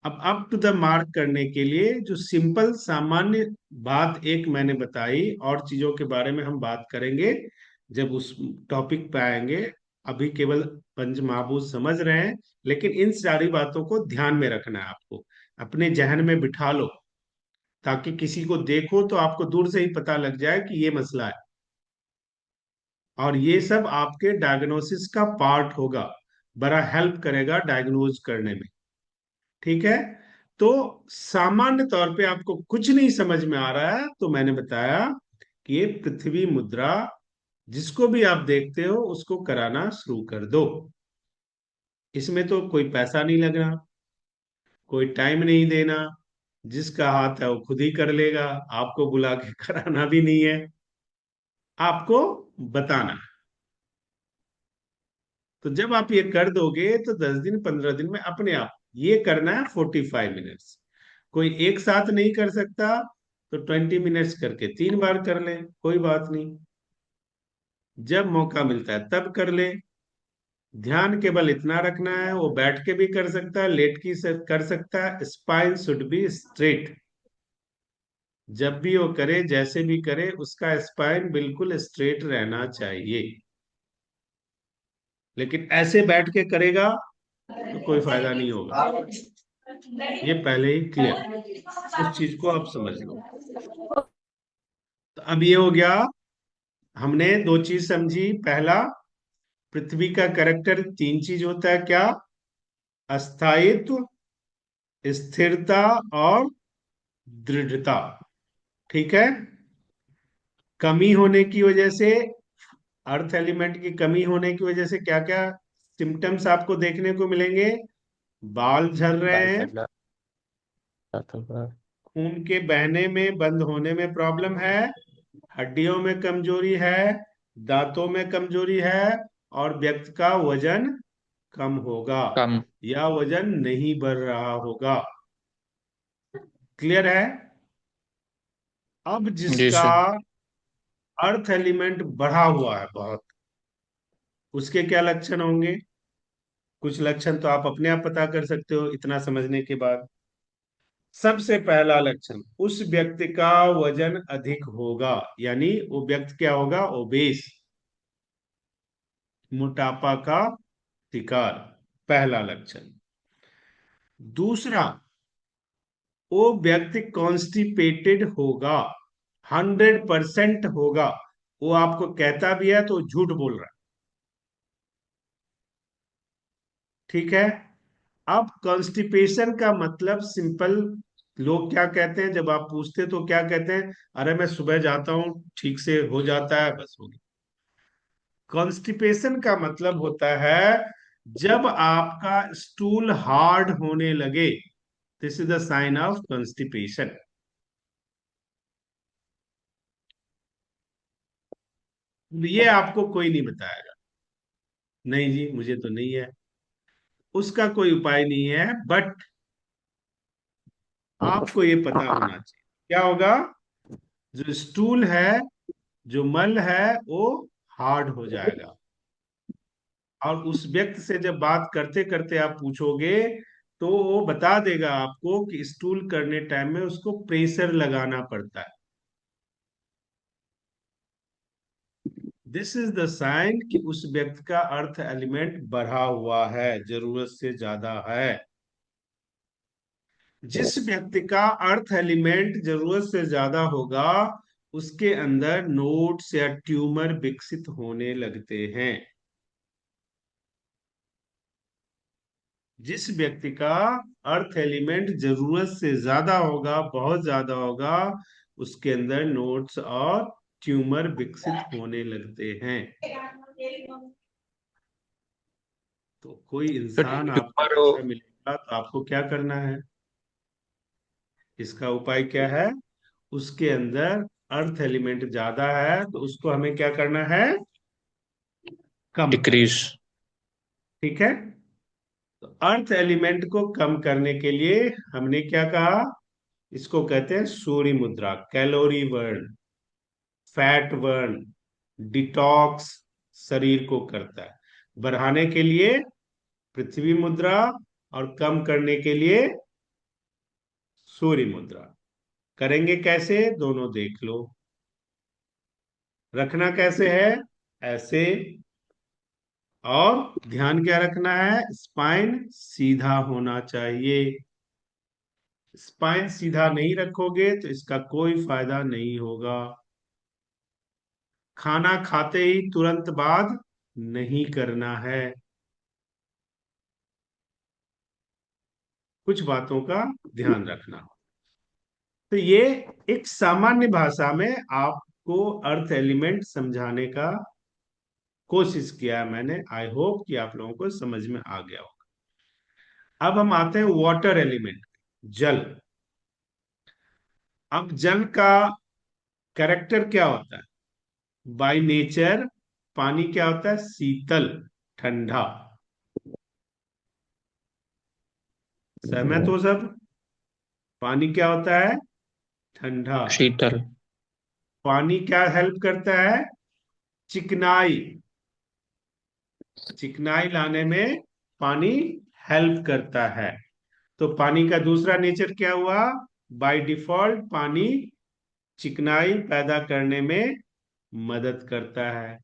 Speaker 1: अब अप टू द मार्क करने के लिए जो सिंपल सामान्य बात एक मैंने बताई, और चीजों के बारे में हम बात करेंगे जब उस टॉपिक पे आएंगे। अभी केवल पंच महाभूत समझ रहे हैं, लेकिन इन सारी बातों को ध्यान में रखना है आपको, अपने जहन में बिठा लो, ताकि किसी को देखो तो आपको दूर से ही पता लग जाए कि ये मसला है। और ये सब आपके डायग्नोसिस का पार्ट होगा, बड़ा हेल्प करेगा डायग्नोज करने में, ठीक है। तो सामान्य तौर पे आपको कुछ नहीं समझ में आ रहा है तो मैंने बताया कि ये पृथ्वी मुद्रा, जिसको भी आप देखते हो उसको कराना शुरू कर दो। इसमें तो कोई पैसा नहीं लगना, कोई टाइम नहीं देना, जिसका हाथ है वो खुद ही कर लेगा, आपको बुला के कराना भी नहीं है, आपको बताना है। तो जब आप ये कर दोगे तो 10 दिन 15 दिन में अपने आप, ये करना है 45 मिनट्स। कोई एक साथ नहीं कर सकता तो 20 मिनट्स करके 3 बार कर ले, कोई बात नहीं, जब मौका मिलता है तब कर ले। ध्यान केवल इतना रखना है, वो बैठ के भी कर सकता है, लेट की से कर सकता है, स्पाइन शुड बी स्ट्रेट। जब भी वो करे, जैसे भी करे, उसका स्पाइन बिल्कुल स्ट्रेट रहना चाहिए। लेकिन ऐसे बैठ के करेगा तो कोई फायदा नहीं होगा। ये पहले ही क्लियर, उस चीज को आप समझ लो। तो अब ये हो गया, हमने दो चीज समझी। पहला, पृथ्वी का कैरेक्टर तीन चीज होता है, क्या? अस्थायित्व, स्थिरता और दृढ़ता। ठीक है। कमी होने की वजह से, अर्थ एलिमेंट की कमी होने की वजह से क्या क्या सिम्टम्स आपको देखने को मिलेंगे? बाल झड़ रहे
Speaker 4: बाल
Speaker 1: हैं,
Speaker 4: झड़ना, अथवा
Speaker 1: खून के बहने में, बंद होने में प्रॉब्लम है, हड्डियों में कमजोरी है, दांतों में कमजोरी है, और व्यक्ति का वजन कम होगा
Speaker 2: कम।
Speaker 1: या वजन नहीं बढ़ रहा होगा। क्लियर है? अब
Speaker 2: जी
Speaker 1: जिसका
Speaker 2: सर।
Speaker 1: अर्थ एलिमेंट बढ़ा हुआ है बहुत, उसके क्या लक्षण होंगे? कुछ लक्षण तो आप अपने आप पता कर सकते हो इतना समझने के बाद। सबसे पहला लक्षण, उस व्यक्ति का वजन अधिक होगा, यानी वो व्यक्ति क्या होगा? ओबेस, मोटापा का शिकार। पहला लक्षण। दूसरा, वो व्यक्ति कॉन्स्टिपेटेड होगा, 100% होगा। वो आपको कहता भी है तो झूठ बोल रहा है। ठीक है। अब कॉन्स्टिपेशन का मतलब सिंपल, लोग क्या कहते हैं जब आप पूछते तो क्या कहते हैं? अरे मैं सुबह जाता हूँ, ठीक से हो जाता है, बस हो गया। कॉन्स्टिपेशन का मतलब होता है जब आपका स्टूल हार्ड होने लगे, this is the sign of constipation. ये आपको कोई नहीं बताएगा, नहीं जी मुझे तो नहीं है, उसका कोई उपाय नहीं है, बट आपको ये पता होना चाहिए। क्या होगा? जो स्टूल है, जो मल है, वो हार्ड हो जाएगा। और उस व्यक्ति से जब बात करते करते आप पूछोगे, तो वो बता देगा आपको कि स्टूल करने टाइम में उसको प्रेशर लगाना पड़ता है। दिस इज द साइन कि उस व्यक्ति का अर्थ एलिमेंट बढ़ा हुआ है, जरूरत से ज्यादा है। जिस व्यक्ति का अर्थ एलिमेंट जरूरत से ज्यादा होगा, उसके अंदर नोड्स या ट्यूमर विकसित होने लगते हैं। जिस व्यक्ति का अर्थ एलिमेंट जरूरत से ज्यादा होगा, बहुत ज्यादा होगा, उसके अंदर नोड्स और ट्यूमर विकसित होने लगते हैं। तो कोई
Speaker 2: तो
Speaker 1: इंसान आपको
Speaker 2: ट्यूमर।
Speaker 1: ऐसा मिलेगा तो आपको क्या करना है? इसका उपाय क्या है? उसके अंदर अर्थ एलिमेंट ज्यादा है तो उसको हमें क्या करना है? कम करना।
Speaker 2: डिक्रीज।
Speaker 1: ठीक है। तो अर्थ एलिमेंट को कम करने के लिए हमने क्या कहा? इसको कहते हैं सूर्य मुद्रा, calorie burn, fat burn, detox शरीर को करता है। बढ़ाने के लिए पृथ्वी मुद्रा, और कम करने के लिए सूर्य मुद्रा। करेंगे कैसे? दोनों देख लो। रखना कैसे है? ऐसे। और ध्यान क्या रखना है? स्पाइन सीधा होना चाहिए। स्पाइन सीधा नहीं रखोगे तो इसका कोई फायदा नहीं होगा। खाना खाते ही तुरंत बाद नहीं करना है। कुछ बातों का ध्यान रखना। तो ये एक सामान्य भाषा में आपको अर्थ एलिमेंट समझाने का कोशिश किया है मैंने। आई होप कि आप लोगों को समझ में आ गया होगा। अब हम आते हैं वाटर एलिमेंट, जल। अब जल का कैरेक्टर क्या होता है? बाय नेचर पानी क्या होता है? शीतल, ठंडा। सहमत हो सब? पानी क्या होता है? ठंडा।
Speaker 2: शीतल।
Speaker 1: पानी क्या हेल्प करता है? चिकनाई, चिकनाई लाने में पानी हेल्प करता है। तो पानी का दूसरा नेचर क्या हुआ? बाय डिफॉल्ट पानी चिकनाई पैदा करने में मदद करता है।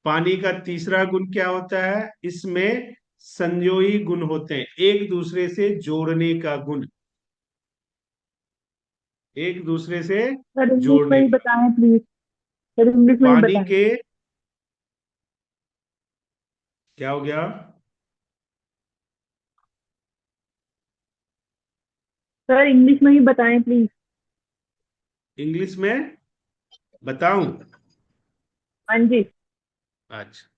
Speaker 1: पानी का तीसरा गुण क्या होता है? इसमें संयोगी गुण होते हैं, एक दूसरे से जोड़ने का गुण, एक दूसरे से
Speaker 6: सर इंग्लिश में
Speaker 1: जोड़ने
Speaker 6: ही
Speaker 1: का।
Speaker 6: बताएं प्लीज। सर इंग्लिश में ही
Speaker 1: पानी
Speaker 6: बताएं।
Speaker 1: के, क्या हो गया?
Speaker 6: सर इंग्लिश में ही बताएं प्लीज।
Speaker 1: इंग्लिश में बताऊं?
Speaker 6: हाँ जी।
Speaker 1: अच्छा,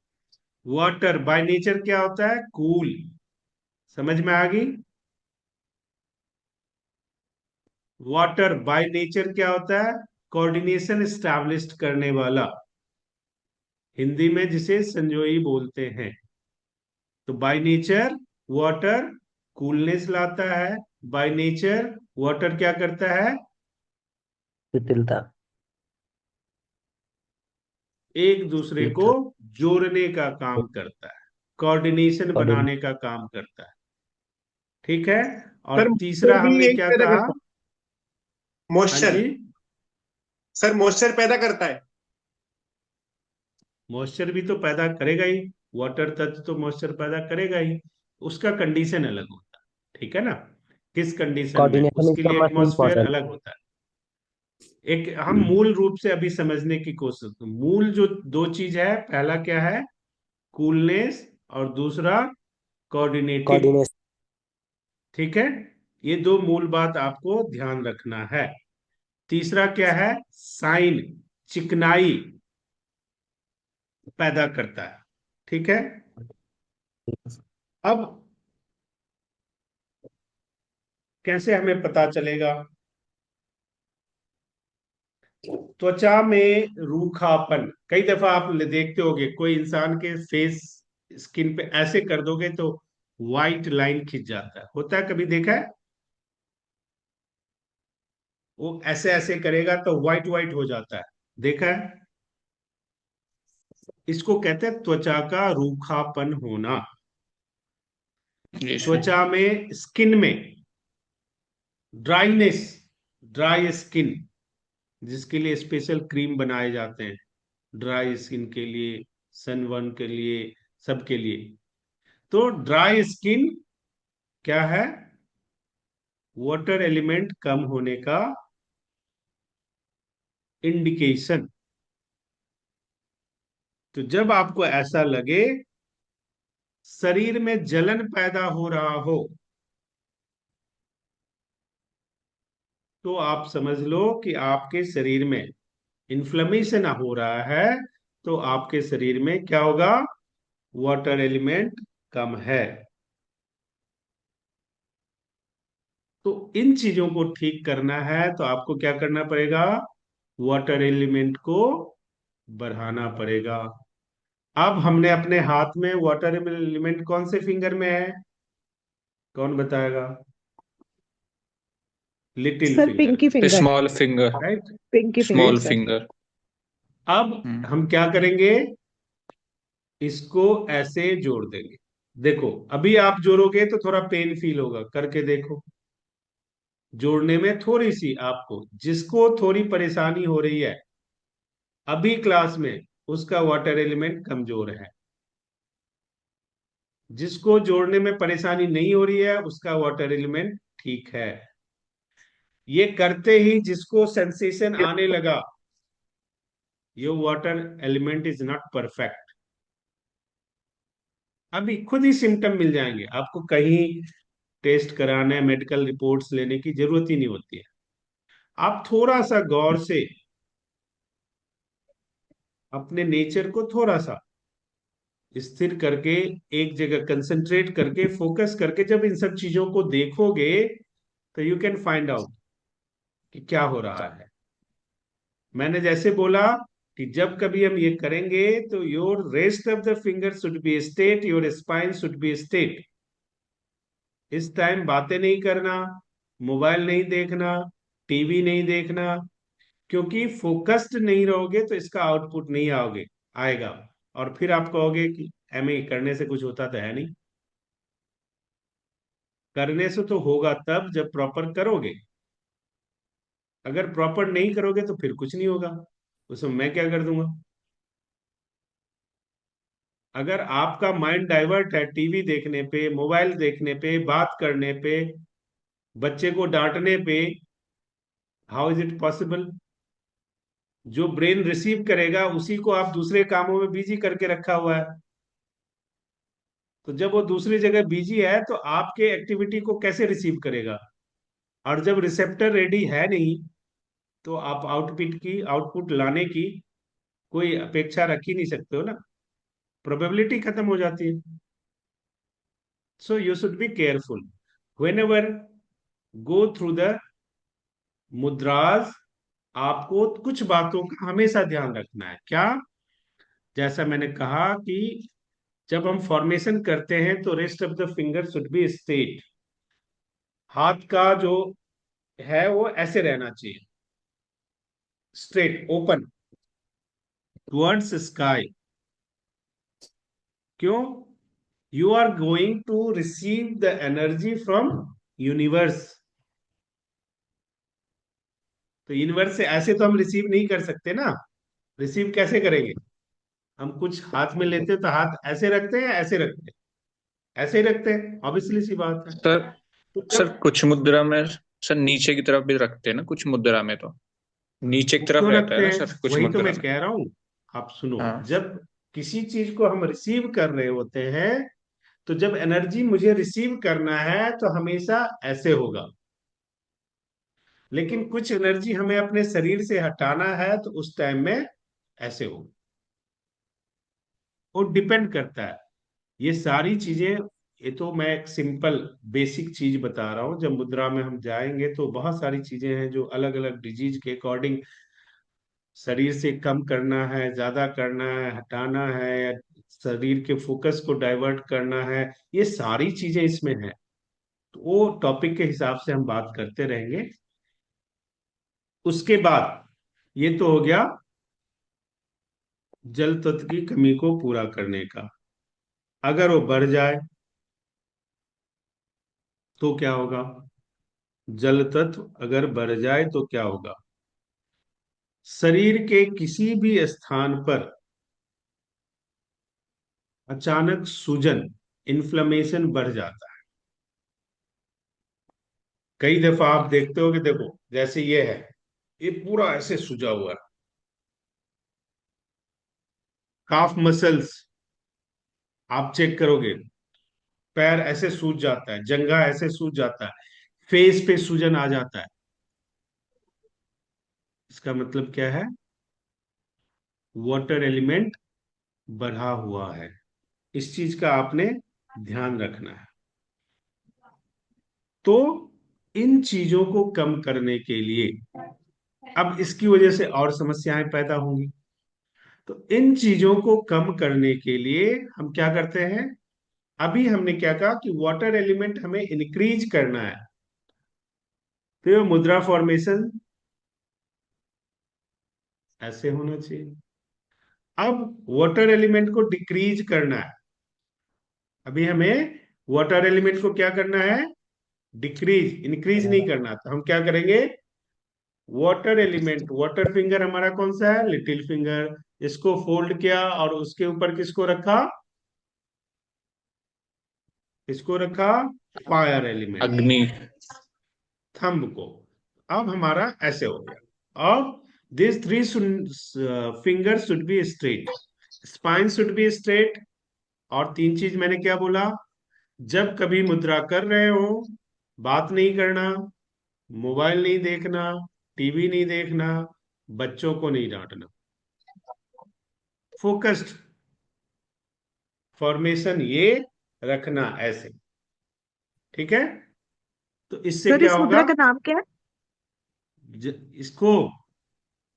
Speaker 1: वाटर बाय नेचर क्या होता है? कूल। समझ में आ गई? वाटर बाय नेचर क्या होता है? कोऑर्डिनेशन स्टैब्लिश करने वाला, हिंदी में जिसे संजोई बोलते हैं। तो बाय नेचर वाटर कूलनेस लाता है, बाय नेचर वाटर क्या करता है?
Speaker 4: शिथिलता।
Speaker 1: एक दूसरे को
Speaker 4: न्यूट्रल।
Speaker 1: जोड़ने का काम करता है, कोऑर्डिनेशन
Speaker 4: कोऑर्डिनेट।
Speaker 1: बनाने का काम करता है। ठीक है।
Speaker 5: सर
Speaker 1: और
Speaker 5: मॉइस्चर
Speaker 1: तीसरा
Speaker 5: भी
Speaker 1: हमने
Speaker 5: यही
Speaker 1: क्या
Speaker 5: पैदा
Speaker 1: कहा?
Speaker 5: करता है।
Speaker 1: हाँ
Speaker 5: मॉइस्चर।
Speaker 1: जी,
Speaker 5: सर मॉइस्चर पैदा करता है।
Speaker 1: मॉइस्चर भी तो पैदा करेगा ही, वाटर तत्व तो मॉइस्चर पैदा करेगा ही, उसका कंडीशन अलग होता है। ठीक है ना? किस कंडीशन में?
Speaker 4: कोऑर्डिनेशन इज
Speaker 1: उसके
Speaker 4: द
Speaker 1: लिए
Speaker 4: मोस्ट
Speaker 1: एटमॉस्फेयर
Speaker 4: इम्पोर्टेंट।
Speaker 1: अलग होता है। एक हम मूल रूप से अभी समझने की कोशिश, मूल जो दो चीज है, पहला क्या है? कूलनेस, और दूसरा कोऑर्डिनेटिंग।
Speaker 4: कोऑर्डिनेशन।
Speaker 1: ठीक है, ये दो मूल बात आपको ध्यान रखना है। तीसरा क्या है? साइन, चिकनाई पैदा करता है। ठीक है। अब कैसे हमें पता चलेगा? त्वचा में रूखापन, कई दफा आप देखते होगे कोई इंसान के फेस, स्किन पे ऐसे कर दोगे तो व्हाइट लाइन खिंच जाता है, होता है? कभी देखा है? वो ऐसे ऐसे करेगा तो व्हाइट व्हाइट हो जाता है, देखा है? इसको कहते हैं त्वचा का रूखापन होना।
Speaker 2: जी सर।
Speaker 1: त्वचा में, स्किन में ड्राईनेस, ड्राई स्किन, जिसके लिए स्पेशल क्रीम बनाए जाते हैं, ड्राई स्किन के लिए, सनबर्न के लिए, सबके लिए। तो ड्राई स्किन क्या है? वाटर एलिमेंट कम होने का इंडिकेशन। तो जब आपको ऐसा लगे, शरीर में जलन पैदा हो रहा हो, तो आप समझ लो कि आपके शरीर में इन्फ्लेमेशन हो रहा है। तो आपके शरीर में क्या होगा? वाटर एलिमेंट कम है। तो इन चीजों को ठीक करना है तो आपको क्या करना पड़ेगा? वाटर एलिमेंट को बढ़ाना पड़ेगा। अब हमने अपने हाथ में वाटर एलिमेंट कौन से फिंगर में है? कौन बताएगा? लिटिल
Speaker 3: सर
Speaker 1: फिंगर
Speaker 3: पिंकी
Speaker 1: में,
Speaker 3: finger.
Speaker 2: Small finger.
Speaker 1: Right?
Speaker 3: Pinky finger
Speaker 2: small
Speaker 3: sir.
Speaker 2: Finger.
Speaker 1: अब हम क्या करेंगे? इसको ऐसे जोड़ देंगे। देखो, अभी आप जोड़ोगे तो थोड़ा पेन फील होगा, करके देखो। जोड़ने में थोड़ी सी आपको, जिसको थोड़ी परेशानी हो रही है अभी क्लास में, उसका वाटर एलिमेंट कमजोर है। जिसको जोड़ने में परेशानी नहीं हो रही है, उसका वाटर एलिमेंट ठीक है। ये करते ही जिसको सेंसेशन आने लगा, your water element is not perfect, अभी खुद ही सिम्टम मिल जाएंगे आपको। कहीं टेस्ट कराने, मेडिकल रिपोर्ट्स लेने की जरूरत ही नहीं होती है। आप थोड़ा सा गौर से अपने नेचर को थोड़ा सा स्थिर करके, एक जगह कंसंट्रेट करके, फोकस करके जब इन सब चीजों को देखोगे, तो यू कैन फाइंड आउट कि क्या हो रहा है। मैंने जैसे बोला कि जब कभी हम ये करेंगे तो your rest of the finger should be straight, your spine should be straight. इस टाइम बातें नहीं करना, मोबाइल नहीं देखना, टीवी नहीं देखना, क्योंकि फोकस्ड नहीं रहोगे तो इसका आउटपुट नहीं आओगे, आएगा। और फिर आप कहोगे कि एम करने से कुछ होता तो है नहीं। करने से तो होगा तब जब प्रॉपर करोगे, अगर प्रॉपर नहीं करोगे तो फिर कुछ नहीं होगा, उसमें मैं क्या कर दूंगा? अगर आपका माइंड डाइवर्ट है टीवी देखने पे, मोबाइल देखने पे, बात करने पे, बच्चे को डांटने पे, हाउ इज इट पॉसिबल? जो ब्रेन रिसीव करेगा उसी को आप दूसरे कामों में बिजी करके रखा हुआ है। तो जब वो दूसरी जगह बिजी है तो आपके एक्टिविटी को कैसे रिसीव करेगा? और जब रिसेप्टर रेडी है नहीं, तो आप आउटपुट लाने की कोई अपेक्षा रख ही नहीं सकते हो ना। प्रोबेबिलिटी खत्म हो जाती है। So you should be careful when ever go through the मुद्राज। आपको कुछ बातों का हमेशा ध्यान रखना है। क्या? जैसा मैंने कहा कि जब हम फॉर्मेशन करते हैं तो rest of the finger should be straight. हाथ का जो है वो ऐसे रहना चाहिए, स्ट्रेट, ओपन टुवर्ड्स स्काई। क्यों? You are going to receive the energy from universe. तो यूनिवर्स से ऐसे तो हम रिसीव नहीं कर सकते ना। रिसीव कैसे करेंगे? हम कुछ हाथ में लेते हैं तो हाथ ऐसे रखते हैं या ऐसे रखते हैं? ऐसे ही रखते हैं, ऑब्वियसली सी बात है।
Speaker 2: सर
Speaker 1: तो
Speaker 2: सर
Speaker 1: जब
Speaker 2: कुछ मुद्रा में सर नीचे की तरफ भी रखते हैं ना, कुछ मुद्रा में तो नीचे की
Speaker 1: वो
Speaker 2: तरफ
Speaker 1: क्यों
Speaker 2: रहता है
Speaker 1: रखते
Speaker 2: ना
Speaker 1: हैं,
Speaker 2: सर कुछ
Speaker 1: वही तो
Speaker 2: मुद्रा
Speaker 1: मैं
Speaker 2: में।
Speaker 1: कह रहा हूं। आप सुनो,
Speaker 2: हाँ
Speaker 1: जब किसी चीज को हम रिसीव कर रहे होते हैं, तो जब एनर्जी मुझे रिसीव करना है तो हमेशा ऐसे होगा। लेकिन कुछ एनर्जी हमें अपने शरीर से हटाना है तो उस टाइम में ऐसे होगा। वो डिपेंड करता है। ये सारी चीजें, ये तो मैं एक सिंपल बेसिक चीज बता रहा हूँ। जब मुद्रा में हम जाएंगे तो बहुत सारी चीजें हैं जो अलग अलग डिजीज के अकॉर्डिंग, शरीर से कम करना है, ज्यादा करना है, हटाना है, या शरीर के फोकस को डाइवर्ट करना है, ये सारी चीजें इसमें हैं। तो वो टॉपिक के हिसाब से हम बात करते रहेंगे। उसके बाद ये तो हो गया जल तत्व की कमी को पूरा करने का। अगर वो बढ़ जाए तो क्या होगा? जल तत्व अगर बढ़ जाए तो क्या होगा? शरीर के किसी भी स्थान पर अचानक सूजन, इन्फ्लेमेशन बढ़ जाता है। कई दफा आप देखते हो कि देखो, जैसे ये है, ये पूरा ऐसे सूजा हुआ है। काफ मसल्स आप चेक करोगे, पैर ऐसे सूज जाता है, जंघा ऐसे सूज जाता है, फेस पे सूजन आ जाता है। इसका मतलब क्या है? वाटर एलिमेंट बढ़ा हुआ है। इस चीज का आपने ध्यान रखना है। तो इन चीजों को कम करने के लिए, अब इसकी वजह से और समस्याएं पैदा होंगी। तो इन चीजों को कम करने के लिए हम क्या करते हैं? अभी हमने क्या कहा कि वाटर एलिमेंट हमें इंक्रीज करना है, तो ये मुद्रा फॉर्मेशन ऐसे होना चाहिए। अब वाटर एलिमेंट को डिक्रीज करना है। अभी हमें वाटर एलिमेंट को क्या करना है? डिक्रीज, इंक्रीज नहीं करना। तो हम क्या करेंगे? वाटर एलिमेंट, वाटर फिंगर हमारा कौन सा है? Little finger. इसको फोल्ड किया और उसके ऊपर किसको रखा? इसको रखा फायर एलिमेंट,
Speaker 2: अग्नि।
Speaker 1: थंब को। अब हमारा ऐसे हो गया। अब this three finger should be straight, spine should be straight. और तीन चीज मैंने क्या बोला? जब कभी मुद्रा कर रहे हो, बात नहीं करना, मोबाइल नहीं देखना, टीवी नहीं देखना, बच्चों को नहीं डांटना। फोकस्ड फॉर्मेशन ये रखना ऐसे। ठीक है? तो इससे
Speaker 3: सर
Speaker 1: क्या
Speaker 3: इस
Speaker 1: होगा?
Speaker 3: मुद्रा का नाम क्या है?
Speaker 1: इसको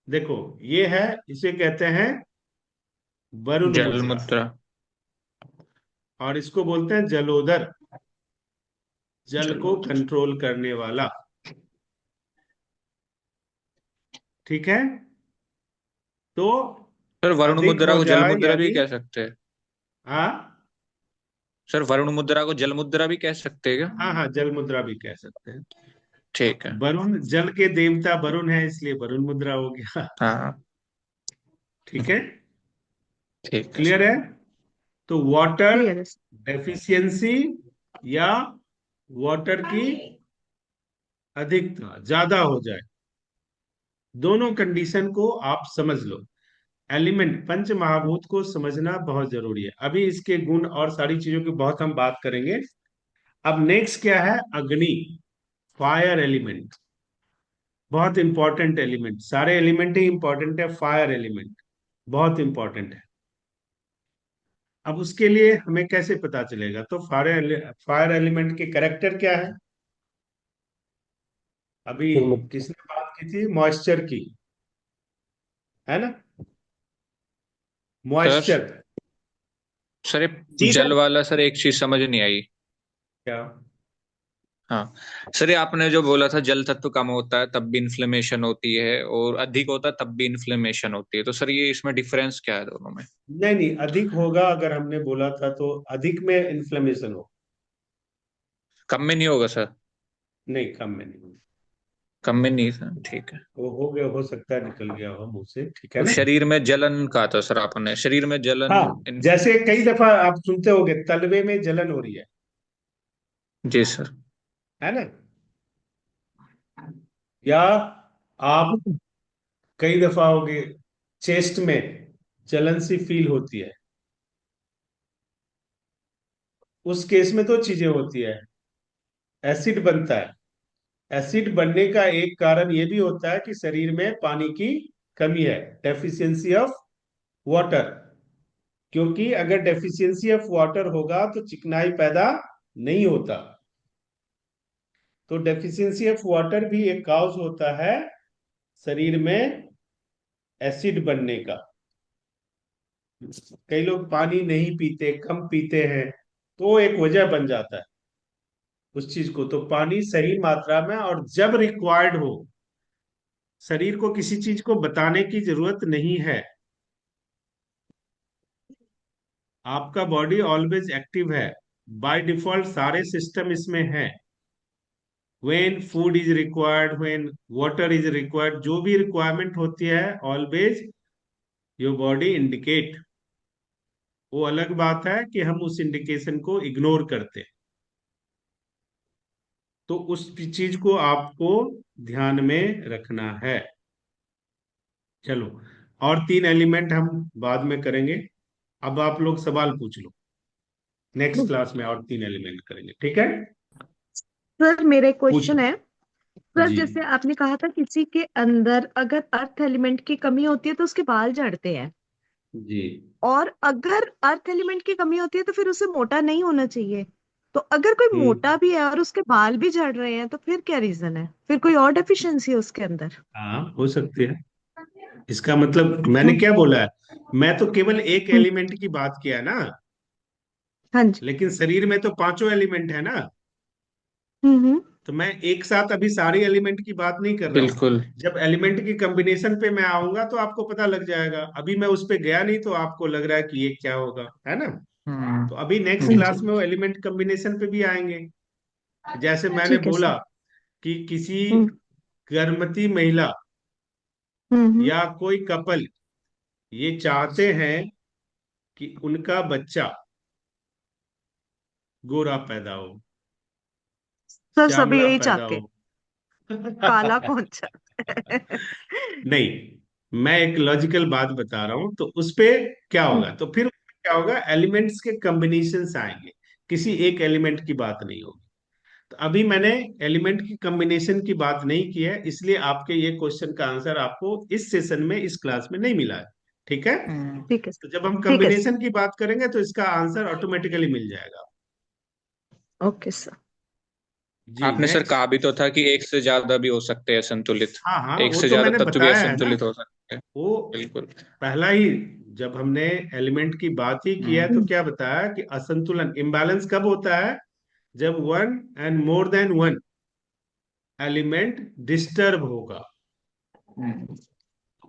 Speaker 1: देखो, ये है, इसे कहते हैं वरुण
Speaker 2: जल
Speaker 1: मुद्रा,
Speaker 2: मुद्रा।
Speaker 1: और इसको बोलते हैं जलोदर, जल
Speaker 2: जल
Speaker 1: को
Speaker 2: मुद्रा।
Speaker 1: कंट्रोल करने वाला। ठीक है? तो
Speaker 2: सर वरुण
Speaker 1: अधिक
Speaker 2: मुद्रा
Speaker 1: हो
Speaker 2: को जल
Speaker 1: जाए
Speaker 2: मुद्रा भी
Speaker 1: यदि,
Speaker 2: कह सकते हैं।
Speaker 1: हाँ
Speaker 2: सर वरुण मुद्रा को जल मुद्रा भी कह सकते हैं क्या?
Speaker 1: हाँ हाँ, जल मुद्रा भी कह सकते हैं।
Speaker 2: ठीक है।
Speaker 1: वरुण, जल के देवता वरुण है, इसलिए वरुण मुद्रा हो गया।
Speaker 2: हाँ
Speaker 1: ठीक है?
Speaker 2: ठीक है
Speaker 1: क्लियर
Speaker 2: सर।
Speaker 1: है? तो वाटर
Speaker 3: क्लियर है।
Speaker 1: डेफिशिएंसी या वाटर की अधिकता ज्यादा हो जाए, दोनों कंडीशन को आप समझ लो। एलिमेंट पंच महाभूत को समझना बहुत जरूरी है। अभी इसके गुण और सारी चीजों की बहुत हम बात करेंगे। अब नेक्स्ट क्या है? अग्नि, फायर एलिमेंट, बहुत इंपॉर्टेंट एलिमेंट। सारे एलिमेंट ही इंपॉर्टेंट है, फायर एलिमेंट बहुत इंपॉर्टेंट है। अब उसके लिए हमें कैसे पता चलेगा? तो फायर एलिमेंट के कैरेक्टर क्या है? अभी
Speaker 4: चिरमुट
Speaker 1: किसने बात की थी मॉइस्चर की, है ना?
Speaker 2: सर
Speaker 1: मॉइस्चर
Speaker 2: सर ये
Speaker 5: जी
Speaker 2: जल
Speaker 5: सर।
Speaker 2: वाला सर एक चीज समझ नहीं आई।
Speaker 1: क्या?
Speaker 2: हाँ सर, ये आपने जो बोला था जल तत्व कम होता है तब भी इन्फ्लेमेशन होती है और अधिक होता है तब भी इन्फ्लेमेशन होती है, तो सर ये इसमें डिफरेंस क्या है दोनों में?
Speaker 1: नहीं नहीं, अधिक होगा अगर हमने बोला था तो अधिक में इन्फ्लेमेशन हो।
Speaker 2: कम में नहीं होगा सर?
Speaker 1: नहीं, कम में नहीं।
Speaker 2: कम में नहीं सर, ठीक है।
Speaker 1: वो हो गया, हो सकता है निकल गया हो मुंह से, ठीक है
Speaker 2: तो
Speaker 1: ना?
Speaker 2: शरीर में जलन कहा था सर आपने, शरीर में जलन
Speaker 1: हाँ, जैसे कई दफा आप सुनते होंगे तलवे में जलन हो रही
Speaker 2: जी सर।
Speaker 1: है ना? या आप कई दफा होगे चेस्ट में जलन सी फील होती है, उस केस में दो चीजें होती है। एसिड बनता है। एसिड बनने का एक कारण ये भी होता है कि शरीर में पानी की कमी है, डेफिशिएंसी ऑफ वाटर। क्योंकि अगर डेफिशिएंसी ऑफ वाटर होगा तो चिकनाई पैदा नहीं होता। तो डेफिशिएंसी ऑफ वाटर भी एक काउज होता है शरीर में एसिड बनने का। कई लोग पानी नहीं पीते, कम पीते हैं, तो एक वजह बन जाता है उस चीज को। तो पानी सही मात्रा में और जब रिक्वायर्ड हो, शरीर को किसी चीज को बताने की जरूरत नहीं है। आपका बॉडी ऑलवेज एक्टिव है, बाय डिफॉल्ट सारे सिस्टम इसमें है। When food is required, when water is required, जो भी रिक्वायरमेंट होती है ऑलवेज योर बॉडी इंडिकेट। वो अलग बात है कि हम उस इंडिकेशन को इग्नोर करते हैं। तो उस चीज को आपको ध्यान में रखना है। चलो, और तीन एलिमेंट हम बाद में करेंगे। अब आप लोग सवाल पूछ लो, नेक्स्ट क्लास में और तीन एलिमेंट करेंगे, ठीक है?
Speaker 3: सर मेरा एक
Speaker 1: पूछ
Speaker 3: क्वेश्चन
Speaker 1: लो।
Speaker 3: है। सर
Speaker 1: जी
Speaker 3: जैसे आपने कहा था किसी के अंदर अगर अर्थ एलिमेंट की कमी होती है तो उसके बाल झड़ते हैं,
Speaker 1: जी।
Speaker 3: और अगर अर्थ एलिमेंट की कमी होती है तो फिर उसे मोटा नहीं होना चाहिए। तो अगर कोई
Speaker 1: हम्म।
Speaker 3: मोटा भी है और उसके बाल भी झड़ रहे हैं तो फिर क्या रीजन है? फिर कोई और डेफिशिएंसी है उसके अंदर?
Speaker 1: हाँ, हो सकती है। इसका मतलब मैंने
Speaker 3: हम्म।
Speaker 1: क्या बोला है? मैं तो केवल एक
Speaker 3: हम्म।
Speaker 1: एलिमेंट की बात किया है ना।
Speaker 3: हाँ जी।
Speaker 1: लेकिन शरीर में तो पांचों एलिमेंट है ना।
Speaker 3: हम्म।
Speaker 1: तो मैं एक साथ अभी सारे एलिमेंट की बात नहीं कर रहा हूँ।
Speaker 2: बिल्कुल।
Speaker 1: जब एलिमेंट की कॉम्बिनेशन पे मैं आऊंगा तो आपको पता लग जाएगा। अभी मैं उस पे गया नहीं तो आपको लग रहा है कि ये क्या होगा, है ना? तो अभी नेक्स्ट
Speaker 2: जी।
Speaker 1: क्लास में वो एलिमेंट कॉम्बिनेशन पे भी आएंगे। जैसे मैंने
Speaker 3: ठीक है
Speaker 1: बोला
Speaker 3: सर।
Speaker 1: कि किसी
Speaker 3: हम्म।
Speaker 1: गर्भवती महिला
Speaker 3: हम्म।
Speaker 1: या कोई कपल ये चाहते हैं कि उनका बच्चा गोरा पैदा हो,
Speaker 3: सर सभी
Speaker 1: श्यामला
Speaker 3: यही
Speaker 1: पैदा
Speaker 3: चाहते
Speaker 1: हो।
Speaker 3: हैं, काला कौन चाहता है?
Speaker 1: नहीं, मैं एक लॉजिकल बात बता रहा हूं। तो उस पे क्या
Speaker 3: हम्म।
Speaker 1: होगा? तो फिर क्या होगा? एलिमेंट्स के कॉम्बिनेशन आएंगे, किसी एक एलिमेंट की बात नहीं होगी। तो अभी मैंने एलिमेंट की कॉम्बिनेशन की बात नहीं की है, इसलिए आपके ये क्वेश्चन का आंसर आपको इस सेशन में, इस क्लास में नहीं मिला है, ठीक है?
Speaker 3: ठीक है सर।
Speaker 1: तो जब हम
Speaker 3: ठीक है सर।
Speaker 1: कॉम्बिनेशन की बात करेंगे तो इसका आंसर ऑटोमेटिकली मिल जाएगा।
Speaker 3: Okay sir.
Speaker 1: जी,
Speaker 2: आपने सर
Speaker 1: नेक्स्ट।
Speaker 2: कहा भी तो था कि एक से ज्यादा भी हो सकते हैं संतुलित,
Speaker 1: हाँ हाँ,
Speaker 2: एक
Speaker 1: वो
Speaker 2: से
Speaker 1: तो
Speaker 2: ज्यादा
Speaker 1: मैंने
Speaker 2: तत्व भी
Speaker 1: बताया है ना।
Speaker 2: असंतुलित हो सकते हैं।
Speaker 1: वो
Speaker 2: बिल्कुल।
Speaker 1: पहला ही, जब हमने एलिमेंट की बात ही किया है तो
Speaker 3: हम्म।
Speaker 1: क्या बताया कि असंतुलन, इम्बैलेंस कब होता है? जब one and more than one element disturb होगा।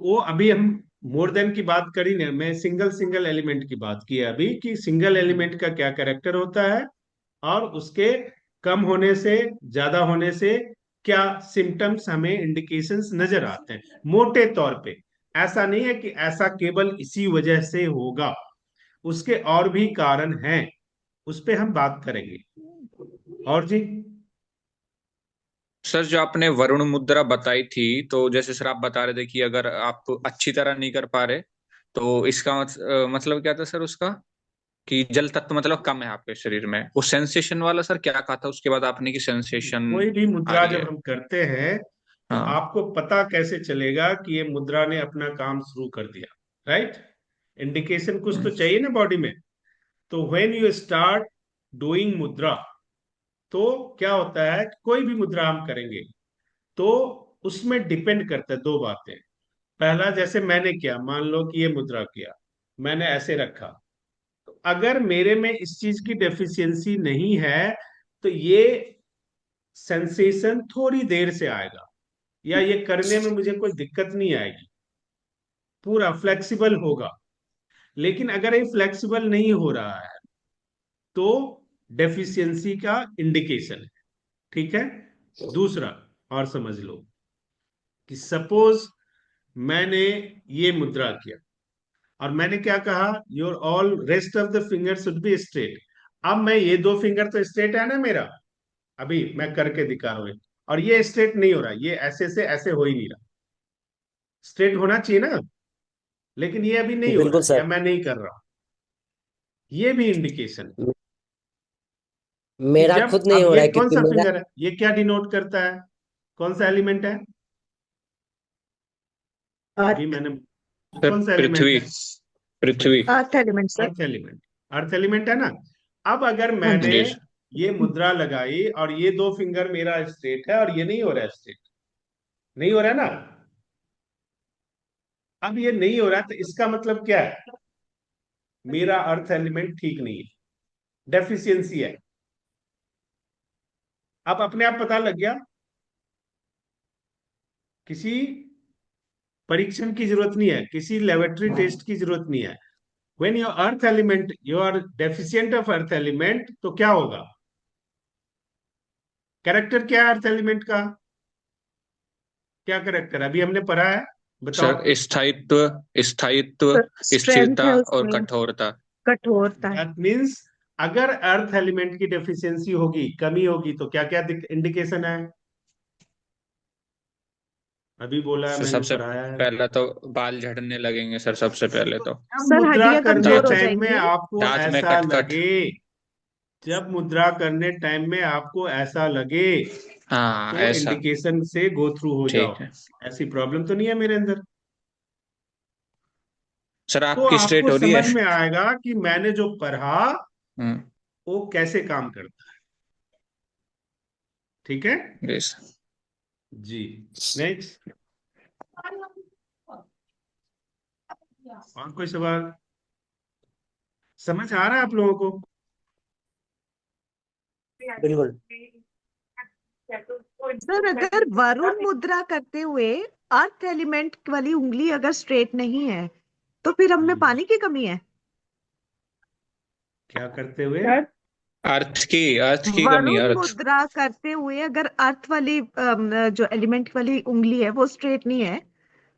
Speaker 1: वो अभी हम मोर देन की बात करी नहीं, मैं सिंगल सिंगल एलिमेंट की बात की है अभी, कि सिंगल एलिमेंट का क्या कैरेक्टर होता है और उसके कम होने से, ज्यादा होने से क्या सिम्टम्स हमें, इंडिकेशंस नजर आते हैं मोटे तौर पे। ऐसा नहीं है कि ऐसा केवल इसी वजह से होगा। उसके और भी कारण हैं, उस पे हम बात करेंगे। और जी।
Speaker 2: सर जो आपने वरुण मुद्रा बताई थी, तो जैसे सर आप बता रहे थे कि अगर आप अच्छी तरह नहीं कर पा रहे, तो इसका मतलब क्या था सर उसका, कि जल तत्व मतलब कम है आपके शरीर में। वो सेंसेशन वाला सर क्या कहा था उसके बाद आपने, की सेंसेशन
Speaker 1: कोई भी
Speaker 2: आ
Speaker 1: मुद्रा
Speaker 2: रही
Speaker 1: जब
Speaker 2: है?
Speaker 1: हम करते हैं तो
Speaker 2: हाँ।
Speaker 1: आपको पता कैसे चलेगा कि ये मुद्रा ने अपना काम शुरू कर दिया? राइट। इंडिकेशन कुछ तो
Speaker 2: हम्म।
Speaker 1: चाहिए ना बॉडी में। तो व्हेन यू स्टार्ट डूइंग मुद्रा, तो क्या होता है कि कोई भी मुद्रा हम करेंगे तो उसमें डिपेंड करता है दो बातें। पहला, जैसे मैंने किया, मान लो कि ये मुद्रा किया, मैंने ऐसे रखा, तो अगर मेरे में इस चीज की डेफिशिएंसी नहीं है तो ये सेंसेशन थोड़ी देर से आएगा, या ये करने में मुझे कोई दिक्कत नहीं आएगी, पूरा फ्लेक्सिबल होगा। लेकिन अगर ये फ्लेक्सिबल नहीं हो रहा है तो डेफिशिएंसी का इंडिकेशन है। ठीक है। दूसरा, और समझ लो कि सपोज मैंने ये मुद्रा किया और मैंने क्या कहा, your all rest of the finger should be straight. अब मैं ये दो फिंगर तो स्ट्रेट है ना मेरा, अभी मैं करके दिखा रहा हूं, और ये स्ट्रेट नहीं हो रहा, ये ऐसे से ऐसे हो ही नहीं रहा। स्ट्रेट होना चाहिए ना, लेकिन ये अभी नहीं हो रहा
Speaker 4: बिल्कुल
Speaker 1: है या
Speaker 4: सर।
Speaker 1: मैं नहीं कर रहा हूं। ये भी इंडिकेशन है कि
Speaker 4: मेरा
Speaker 1: जब,
Speaker 4: खुद नहीं
Speaker 1: अब
Speaker 4: हो
Speaker 1: ये
Speaker 4: रहा है
Speaker 1: कौन
Speaker 4: क्योंकि
Speaker 1: सा
Speaker 4: मेरा
Speaker 1: फिंगर है, ये क्या डिनोट करता है, कौन सा एलिमेंट है? अभी
Speaker 6: अर्थ।
Speaker 1: मैंने,
Speaker 2: सर
Speaker 1: कौन सा एलिमेंट
Speaker 2: पृथ्वी।
Speaker 1: है?
Speaker 2: पृथ्वी।
Speaker 3: Earth element sir.
Speaker 1: Earth element. Earth element है ना। अब अगर
Speaker 3: हाँ
Speaker 1: मैंने
Speaker 3: जी।
Speaker 2: जी।
Speaker 1: ये मुद्रा लगाई और ये दो फिंगर मेरा स्ट्रेट है और ये नहीं हो रहा है स्ट्रेट, नहीं हो रहा है ना। अब ये नहीं हो रहा है तो इसका मतलब क्या है, मेरा अर्थ एलिमेंट ठीक नहीं है, डेफिशिएंसी है। अब अपने आप पता लग गया, किसी परीक्षण की जरूरत नहीं है, किसी लेबोरेटरी टेस्ट की जरूरत नहीं है। When your earth element, you are deficient of earth element, तो क्या होगा? कैरेक्टर क्या है अर्थ एलिमेंट का? क्या कैरेक्टर अभी हमने पढ़ा है, बताओ।
Speaker 2: सर स्थायित्व, स्थायित्व,
Speaker 6: स्ट्रेंथ
Speaker 2: स्थिरता
Speaker 6: है
Speaker 2: और
Speaker 6: उसमें,
Speaker 2: कठोरता।
Speaker 6: कठोरता है।
Speaker 1: दैट मीन्स अगर अर्थ एलिमेंट की डेफिशिएंसी होगी, कमी होगी, तो क्या क्या इंडिकेशन है? अभी बोला है,
Speaker 2: सर
Speaker 1: मैंने
Speaker 2: सबसे
Speaker 1: पढ़ाया है।
Speaker 2: पहला तो बाल झड़ने लगेंगे सर, सबसे पहले
Speaker 1: तो
Speaker 2: तो।
Speaker 1: जब
Speaker 6: सर
Speaker 1: मुद्रा
Speaker 6: हड्डियां
Speaker 1: करने
Speaker 6: कमजोर
Speaker 2: दांत,
Speaker 6: हो
Speaker 1: टाइम में
Speaker 6: जाएंगी।
Speaker 1: आपको
Speaker 2: दांत में
Speaker 1: ऐसा
Speaker 2: कटकट।
Speaker 1: लगे, जब मुद्रा करने टाइम में आपको ऐसा लगे,
Speaker 2: हाँ
Speaker 1: तो
Speaker 2: ऐसा।
Speaker 1: इंडिकेशन से गो थ्रू हो जाओ।
Speaker 2: ठीक है।
Speaker 1: ऐसी प्रॉब्लम तो नहीं है मेरे अंदर।
Speaker 2: सर
Speaker 1: तो
Speaker 2: आपकी
Speaker 1: आपको
Speaker 2: स्ट्रेट हो रही है?
Speaker 1: समझ में आएगा कि मैंने जो पढ़ा
Speaker 2: हम्म।
Speaker 1: वो कैसे काम करता है। ठीक है
Speaker 2: यस।
Speaker 1: जी। नेक्स्ट, और कोई सवाल? समझ आ रहा है आप लोगों को?
Speaker 4: बिल्कुल।
Speaker 3: सर अगर वरुण मुद्रा करते हुए अर्थ एलिमेंट वाली उंगली अगर स्ट्रेट नहीं है तो फिर हम में
Speaker 1: हम्म,
Speaker 3: पानी की कमी है।
Speaker 1: क्या करते हुए?
Speaker 6: सर
Speaker 2: अर्थ की कमी है,
Speaker 3: वरुण
Speaker 2: अर्थ।
Speaker 3: मुद्रा करते हुए अगर अर्थ वाली जो एलिमेंट वाली उंगली है वो स्ट्रेट नहीं है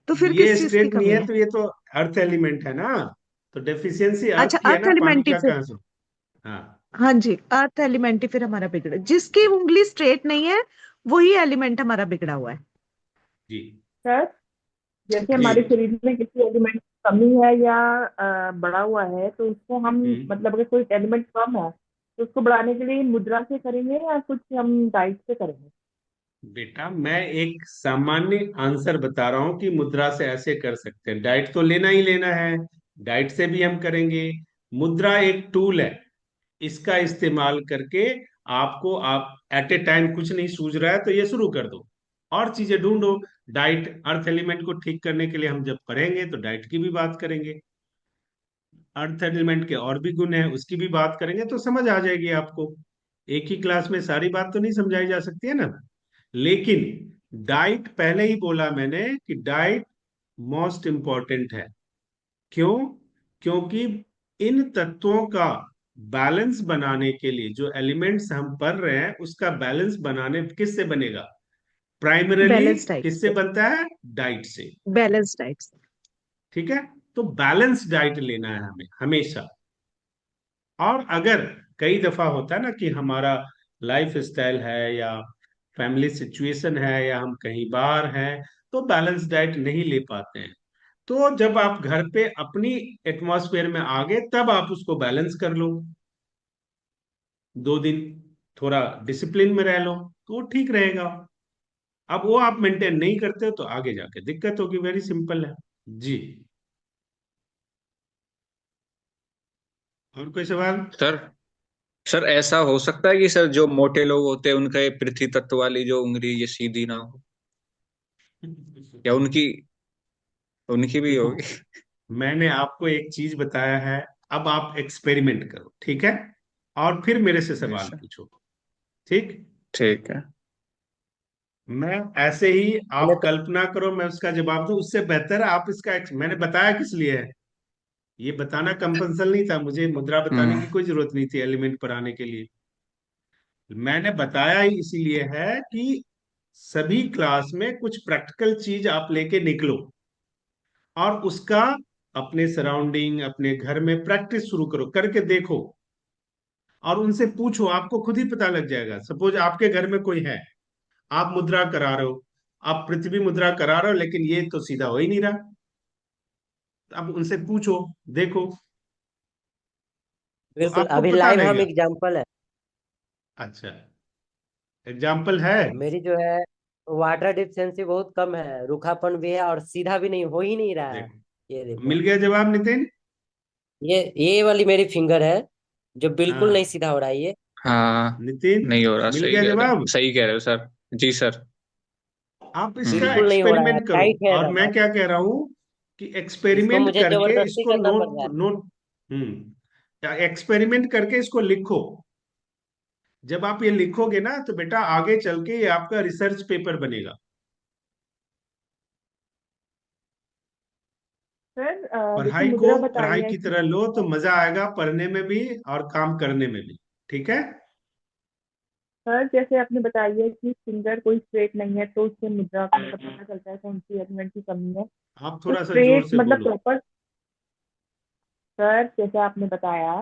Speaker 3: तो फिर
Speaker 1: ये
Speaker 3: किस चीज की
Speaker 1: स्ट्रेट नहीं
Speaker 3: कमी
Speaker 1: है
Speaker 3: है।
Speaker 1: तो ये तो अर्थ एलिमेंट है ना, तो डेफिशिएंसी अर्थ
Speaker 3: अच्छा
Speaker 1: की है
Speaker 3: अर्थ
Speaker 1: ना, पानी
Speaker 3: एलिमेंट ही
Speaker 1: का
Speaker 3: फिर।
Speaker 1: कहाँ से? हाँ
Speaker 3: हाँ जी अर्थ एलिमेंट ही फिर हमारा बिगड़ा, जिसकी उंगली स्ट्रेट नहीं है वही एलिमेंट हमारा बिगड़ा हुआ है।
Speaker 1: जी
Speaker 6: सर जैसे
Speaker 1: जी।
Speaker 6: हमारे शरीर में किसी एलिमेंट की कमी है या बढ़ा हुआ है, तो उसको हम
Speaker 1: हम्म
Speaker 6: मतलब अगर कोई एलिमेंट कम है तो उसको बढ़ाने के लिए मुद्रा से करेंगे या कुछ हम डाइट से करेंगे?
Speaker 1: बेटा, मैं एक सामान्य आंसर बता रहा हूं कि मुद्रा से ऐसे कर सकते हैं, डाइट तो लेना ही लेना है, डाइट से भी हम करेंगे। मुद्रा एक टूल है, इसका इस्तेमाल करके आपको, आप एट ए टाइम कुछ नहीं सूझ रहा है तो ये शुरू कर दो, और चीजें ढूंढो। डाइट, अर्थ एलिमेंट को ठीक करने के लिए हम जब पढ़ेंगे तो डाइट की भी बात करेंगे, अर्थ एलिमेंट के और भी गुण है उसकी भी बात करेंगे, तो समझ आ जाएगी आपको। एक ही क्लास में सारी बात तो नहीं समझाई जा सकती है ना। लेकिन डाइट, पहले ही बोला मैंने कि डाइट मोस्ट इंपॉर्टेंट है। क्यों? क्योंकि इन तत्वों का बैलेंस बनाने के लिए, जो एलिमेंट्स हम पढ़ रहे हैं उसका बैलेंस बनाने किससे बनेगा? प्राइमरीली
Speaker 3: बैलेंस डाइट
Speaker 1: किससे
Speaker 3: से।
Speaker 1: बनता है? डाइट से।
Speaker 3: बैलेंस डाइट से।
Speaker 1: ठीक है। तो बैलेंस डाइट लेना है हमें हमेशा। और अगर कई दफा होता है ना कि हमारा लाइफ स्टाइल है या फैमिली सिचुएशन है या हम कहीं बाहर हैं, तो बैलेंस डाइट नहीं ले पाते हैं, तो जब आप घर पे अपनी एटमॉस्फेयर में आ गए तब आप उसको बैलेंस कर लो। 2 दिन थोड़ा डिसिप्लिन में रह लो तो वो ठीक रहेगा। अब वो आप मेंटेन नहीं करते हो तो आगे जाके दिक्कत होगी, वेरी सिंपल है। जी। और कोई सवाल?
Speaker 2: सर सर ऐसा हो सकता है कि सर जो मोटे लोग होते हैं उनका ये पृथ्वी तत्व वाली जो उंगली ये सीधी ना हो, या उनकी उनकी भी
Speaker 1: देखो,
Speaker 2: होगी?
Speaker 1: मैंने आपको एक चीज बताया है, अब आप एक्सपेरिमेंट करो, ठीक है? और फिर मेरे से
Speaker 2: यस
Speaker 1: सवाल
Speaker 2: सर।
Speaker 1: पूछो। ठीक।
Speaker 2: ठीक है।
Speaker 1: मैं ऐसे ही,
Speaker 4: मैंने
Speaker 1: आप
Speaker 4: तो
Speaker 1: कल्पना करो मैं उसका जवाब दूं, उससे बेहतर है आप इसका मैंने बताया किस लिए है, ये बताना कंपल्सन नहीं था, मुझे मुद्रा बताने की
Speaker 2: हम्म।
Speaker 1: कोई जरूरत नहीं थी एलिमेंट पर आने के लिए। मैंने बताया ही इसीलिए है कि सभी क्लास में कुछ प्रैक्टिकल चीज आप लेके निकलो और उसका अपने सराउंडिंग अपने घर में प्रैक्टिस शुरू करो, करके देखो और उनसे पूछो, आपको खुद ही पता लग जाएगा। सपोज आपके घर में कोई है, आप मुद्रा करा रहे हो, आप पृथ्वी मुद्रा करा रहे हो, लेकिन ये तो सीधा हो ही नहीं रहा। अब उनसे पूछो, देखो, तो
Speaker 4: बिल्कुल
Speaker 1: आपको
Speaker 4: अभी
Speaker 1: पता
Speaker 4: लाइव हम
Speaker 1: लगेगा।
Speaker 4: एग्जांपल है।
Speaker 1: अच्छा, एग्जाम्पल है?
Speaker 4: मेरी जो है वाटर डिफिशियंसी बहुत कम है, रूखापन भी है और सीधा भी नहीं हो ही नहीं रहा है। ये
Speaker 1: देखो,
Speaker 4: देखो,
Speaker 1: मिल गया जवाब नितिन।
Speaker 4: ये वाली मेरी फिंगर है जो बिल्कुल नहीं
Speaker 1: हाँ,
Speaker 4: सीधा हो रहा है ये।
Speaker 2: हाँ।
Speaker 1: नितिन,
Speaker 2: नहीं हो रहा,
Speaker 1: मिल
Speaker 2: सही
Speaker 1: गया
Speaker 2: कह रहे हो,
Speaker 1: जवाब।
Speaker 2: सही कह रहे हो सर। जी सर।
Speaker 1: आप इसका
Speaker 2: हम्म।
Speaker 4: बिल्कुल नहीं हो रहा है,
Speaker 1: एक्सपेरिमेंट करो।
Speaker 4: टाइट है
Speaker 1: और मैं
Speaker 4: दादा।
Speaker 1: क्या कह रहा हूं कि
Speaker 4: इसको
Speaker 1: एक्सपेरिमेंट
Speaker 4: मुझे
Speaker 1: करके
Speaker 4: जबरदस्ती
Speaker 1: इसको
Speaker 4: करना पड़
Speaker 1: नोट
Speaker 4: रहा है।
Speaker 1: नोट एक्सपेरिमेंट करके इसको लिखो। जब आप ये लिखोगे ना तो बेटा आगे चल के ये आपका रिसर्च पेपर बनेगा।
Speaker 6: सर जैसे
Speaker 1: पढ़ाई को
Speaker 6: मुद्रा बताई
Speaker 1: पढ़ाई
Speaker 6: है
Speaker 1: की
Speaker 6: कि
Speaker 1: तरह लो तो मजा आएगा पढ़ने में भी और काम करने में भी। ठीक है।
Speaker 6: सर जैसे आपने बताई है कि फिंगर कोई स्ट्रेट नहीं है, तो उससे मुद्रा का मतलब पता चलता है कौन सी एलिमेंट की कमी है।
Speaker 1: आप
Speaker 6: तो
Speaker 1: थोड़ा सा जोर
Speaker 6: स्ट्रेट
Speaker 1: से
Speaker 6: मतलब
Speaker 1: बोलो।
Speaker 6: प्रॉपर। सर जैसे आपने बताया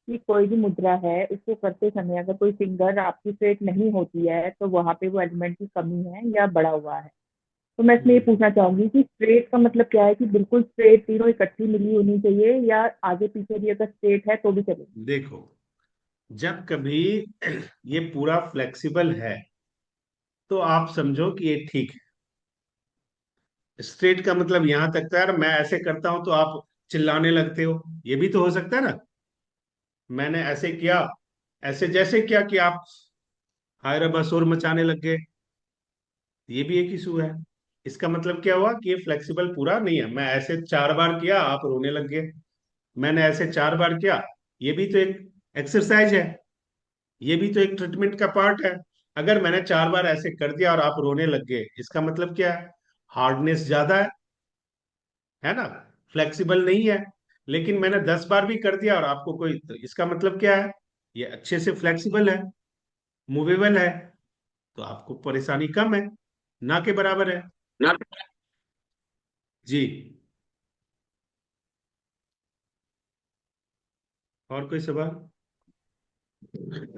Speaker 6: कि कोई भी मुद्रा है उसको करते समय अगर कोई फिंगर आपकी स्ट्रेट नहीं होती है तो वहां पे वो एलिमेंट की कमी है या बढ़ा हुआ है। तो मैं इसमें ये
Speaker 1: हम्म,
Speaker 6: पूछना चाहूंगी कि स्ट्रेट का मतलब क्या है, कि बिल्कुल स्ट्रेट तीनों इकट्ठी मिली होनी चाहिए या आगे पीछे भी अगर स्ट्रेट है तो भी चलेगी?
Speaker 1: देखो, जब कभी ये पूरा फ्लेक्सिबल है तो आप समझो कि ये ठीक है। स्ट्रेट का मतलब यहां तक था यार, मैं ऐसे करता हूं तो आप चिल्लाने लगते हो, ये भी तो हो सकता है ना। मैंने ऐसे किया, ऐसे जैसे किया कि आप हाय रबा शोर मचाने लग गए, ये भी एक इशू है। इसका मतलब क्या हुआ कि ये फ्लेक्सिबल पूरा नहीं है। मैं ऐसे 4 बार किया, आप रोने लग गए। मैंने ऐसे 4 बार किया, ये भी तो एक एक्सरसाइज है, ये भी तो एक ट्रीटमेंट का पार्ट है। अगर मैंने 4 बार ऐसे कर दिया और आप रोने लग गए, इसका मतलब क्या है? हार्डनेस ज्यादा है ना, फ्लेक्सिबल नहीं है। लेकिन मैंने 10 बार भी कर दिया और आपको कोई, तो इसका मतलब क्या है? ये अच्छे से फ्लेक्सिबल है, मूवेबल है, तो आपको परेशानी कम है, ना के बराबर है। जी। और कोई सवाल?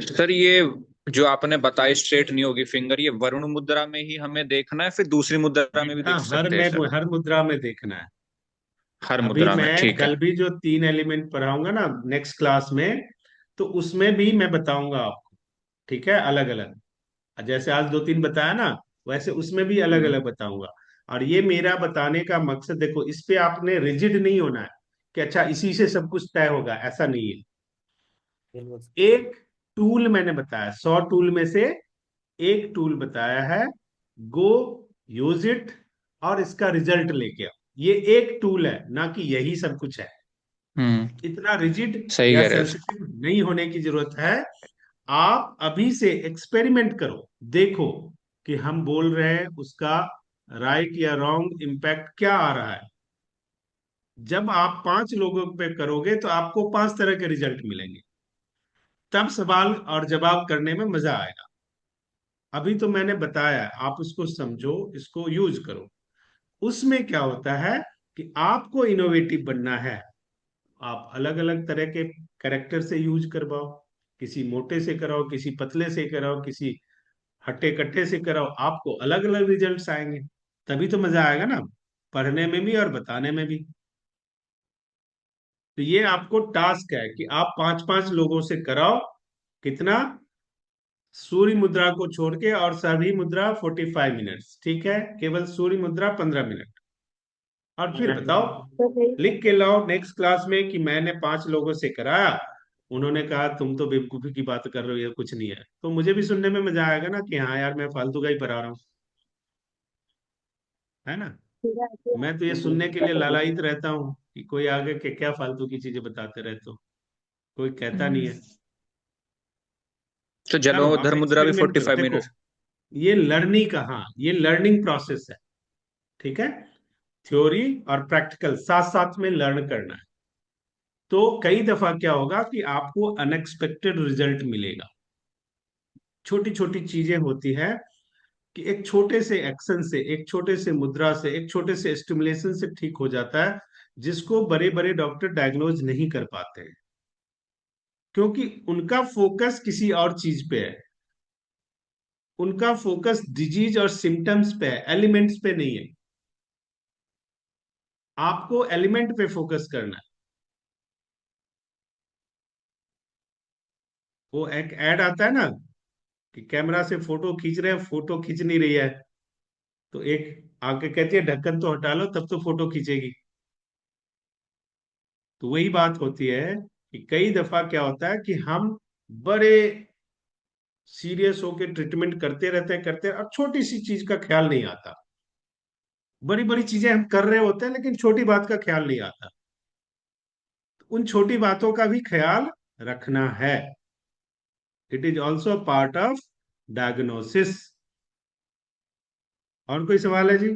Speaker 2: सर ये जो आपने बताया स्ट्रेट नहीं होगी फिंगर, ये वरुण मुद्रा में ही हमें देखना है, फिर दूसरी मुद्रा में भी
Speaker 1: बेटा
Speaker 2: देख सकते हैं सर?
Speaker 1: हर मुद्रा में देखना है।
Speaker 2: हर
Speaker 1: अभी
Speaker 2: मुद्रा में,
Speaker 1: मैं
Speaker 2: ठीक है।
Speaker 1: कल भी जो 3 एलिमेंट पढ़ाऊंगा ना नेक्स्ट क्लास में, तो उसमें भी मैं बताऊंगा आपको, ठीक है, अलग अलग। जैसे आज 2 3 बताया ना, वैसे उसमें भी अलग
Speaker 2: हम्म।
Speaker 1: अलग बताऊंगा। और ये मेरा बताने का मकसद, देखो इस पे आपने रिजिड नहीं होना है कि अच्छा इसी से सब कुछ तय होगा, ऐसा नहीं है।
Speaker 4: बिल्कुल।
Speaker 1: एक टूल मैंने बताया, 100 टूल में से एक टूल बताया है, गो यूज इट और इसका रिजल्ट लेके आओ। ये एक टूल है, ना कि यही सब कुछ है।
Speaker 2: हम्म।
Speaker 1: इतना रिजिड
Speaker 2: सही
Speaker 1: या
Speaker 2: कह रहे हो सर।
Speaker 1: सेंसिटिव नहीं होने की जरूरत है। आप अभी से एक्सपेरिमेंट करो, देखो कि हम बोल रहे हैं उसका राइट या रॉन्ग इम्पैक्ट क्या आ रहा है। जब आप 5 लोगों पे करोगे तो आपको 5 तरह के रिजल्ट मिलेंगे, तब सवाल और जवाब करने में मजा आएगा। अभी तो मैंने बताया है, आप उसको समझो, इसको यूज करो। उसमें क्या होता है कि आपको इनोवेटिव बनना है, आप अलग अलग तरह के कैरेक्टर से यूज करवाओ, किसी मोटे से कराओ, किसी पतले से कराओ, किसी हट्टे कट्टे से कराओ, आपको अलग अलग रिजल्ट्स आएंगे। तभी तो मजा आएगा ना, पढ़ने में भी और बताने में भी। तो ये आपको टास्क है कि आप पांच पांच लोगों से कराओ। कितना? सूर्य मुद्रा को छोड़ के, और सभी मुद्रा 45 मिनट्स, ठीक है, केवल सूर्य मुद्रा 15 मिनट। और फिर बताओ,
Speaker 6: तो यही
Speaker 1: लिख के लाओ नेक्स्ट क्लास में कि मैंने 5 लोगों से कराया, उन्होंने कहा तुम तो बेवकूफी की बात कर रहे हो, ये कुछ नहीं है। तो मुझे भी सुनने में मजा आएगा ना कि हाँ यार, मैं फालतू का ही पढ़ा रहा हूँ, है ना।
Speaker 6: पूरा ऐसे
Speaker 1: मैं तो ये सुनने के लिए लालायित रहता हूँ कि कोई आगे के क्या फालतू की चीजें बताते रहते हो, कोई कहता नहीं है।
Speaker 2: तो
Speaker 1: करो, आप
Speaker 2: जलोधर मुद्रा भी
Speaker 1: एक्सपेरिमेंट
Speaker 2: फोर्टी
Speaker 1: करो,
Speaker 2: फाइव
Speaker 1: देखो।
Speaker 2: मिनट
Speaker 1: ये लर्निंग का, हाँ, ये लर्निंग प्रोसेस है, ठीक है। थ्योरी और प्रैक्टिकल साथ साथ में लर्न करना है। तो कई दफा क्या होगा कि आपको अनएक्सपेक्टेड रिजल्ट मिलेगा। छोटी छोटी चीजें होती है कि एक छोटे से एक्शन से, एक छोटे से मुद्रा से, एक छोटे से स्टिमुलेशन से ठीक हो जाता है, जिसको बड़े बड़े डॉक्टर डायग्नोज नहीं कर पाते हैं, क्योंकि उनका फोकस किसी और चीज पे है। उनका फोकस डिजीज और सिम्टम्स पे है, एलिमेंट्स पे नहीं है। आपको एलिमेंट पे फोकस करना है। वो एक ऐड आता है ना कि कैमरा से फोटो खींच रहे हैं, फोटो खींच नहीं रही है, तो एक आके कहती है ढक्कन तो हटा लो, तब तो फोटो खींचेगी। तो वही बात होती है कि कई दफा क्या होता है कि हम बड़े सीरियस होकर ट्रीटमेंट करते हैं और छोटी सी चीज का ख्याल नहीं आता। बड़ी बड़ी चीजें हम कर रहे होते हैं लेकिन छोटी बात का ख्याल नहीं आता। तो उन छोटी बातों का भी ख्याल रखना है। It is also part of diagnosis. और कोई सवाल है जी?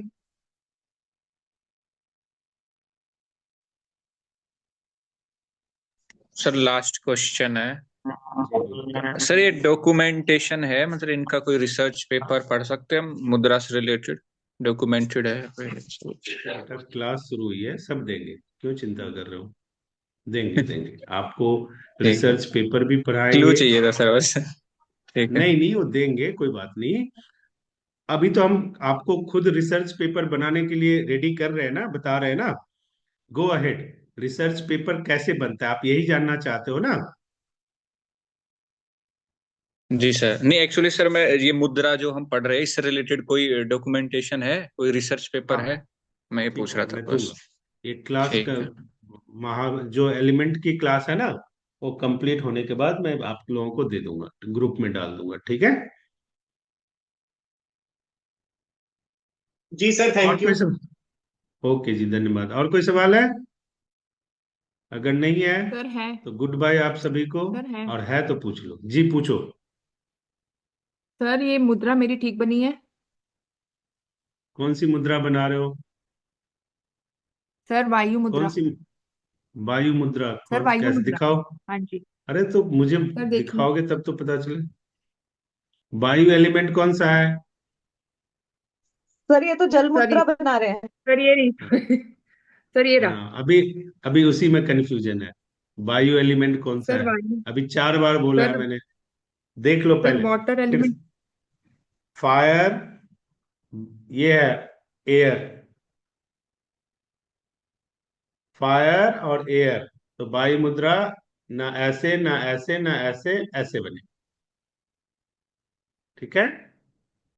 Speaker 2: सर लास्ट क्वेश्चन है
Speaker 1: जी बोलिए।
Speaker 2: सर, ये डॉक्यूमेंटेशन है, मतलब इनका कोई रिसर्च पेपर पढ़ सकते हैं हम मुद्रा से रिलेटेड? डॉक्यूमेंटेड है
Speaker 1: बेटा क्लास शुरू हुई है, सब देंगे, क्यों चिंता कर रहे हो। देंगे देंगे आपको।
Speaker 2: ठीक है,
Speaker 1: रिसर्च पेपर भी
Speaker 2: क्लू
Speaker 1: पढ़ाएंगे।
Speaker 2: चाहिए था सर बस। ठीक है।
Speaker 1: नहीं नहीं, वो देंगे, कोई बात नहीं। अभी तो हम आपको खुद रिसर्च पेपर बनाने के लिए रेडी कर रहे हैं ना, बता रहे हैं ना। Go ahead. रिसर्च पेपर कैसे बनता है, आप यही जानना चाहते हो ना?
Speaker 2: जी सर, नहीं एक्चुअली सर, मैं ये मुद्रा जो हम पढ़ रहे हैं इससे रिलेटेड कोई डॉक्यूमेंटेशन है, कोई रिसर्च पेपर
Speaker 1: हाँ,
Speaker 2: है? मैं ये
Speaker 1: ठीक
Speaker 2: पूछ
Speaker 1: है,
Speaker 2: रहा था
Speaker 1: मैं
Speaker 2: बस।
Speaker 1: दूंगा। ये क्लास का
Speaker 2: ठीक है।
Speaker 1: जो एलिमेंट की क्लास है ना, वो कंप्लीट होने के बाद मैं आप लोगों को दे दूंगा, ग्रुप में डाल दूंगा, ठीक है।
Speaker 5: जी सर,
Speaker 1: और
Speaker 5: थैंक
Speaker 1: कोई
Speaker 5: यू।
Speaker 1: सब? ओके जी, धन्यवाद। और कोई सवाल है? अगर नहीं है
Speaker 7: सर है।
Speaker 1: तो गुड बाय आप सभी को।
Speaker 7: सर है।
Speaker 1: और है तो पूछ लो जी, पूछो।
Speaker 7: सर ये मुद्रा मेरी ठीक बनी है?
Speaker 1: कौन सी मुद्रा बना रहे हो?
Speaker 7: सर वायु
Speaker 1: कौन
Speaker 7: मुद्रा।
Speaker 1: सी? वायु मुद्रा?
Speaker 7: सर
Speaker 1: कौन,
Speaker 7: वायु
Speaker 1: कैसे
Speaker 7: मुद्रा।
Speaker 1: दिखाओ?
Speaker 7: हाँ जी।
Speaker 1: अरे तो मुझे
Speaker 7: सर देखिए।
Speaker 1: दिखाओगे तब तो पता चले। वायु एलिमेंट कौन सा है?
Speaker 3: सर ये तो जल
Speaker 7: सर
Speaker 3: मुद्रा बना रहे हैं।
Speaker 7: सर ये रही। सर ये रहा।
Speaker 1: हाँ, अभी अभी उसी में कंफ्यूजन है। वायु एलिमेंट कौन सा
Speaker 7: सर
Speaker 1: है?
Speaker 7: वायु।
Speaker 1: अभी 4 बार बोला है
Speaker 7: सर।
Speaker 1: मैंने। देख लो
Speaker 7: सर
Speaker 1: पहले।
Speaker 7: वाटर
Speaker 1: फिर
Speaker 7: एलिमेंट।
Speaker 1: फायर, ये है एयर। फायर और एयर। तो वायु मुद्रा ना ऐसे ना ऐसे ना ऐसे, ऐसे बने, ठीक है।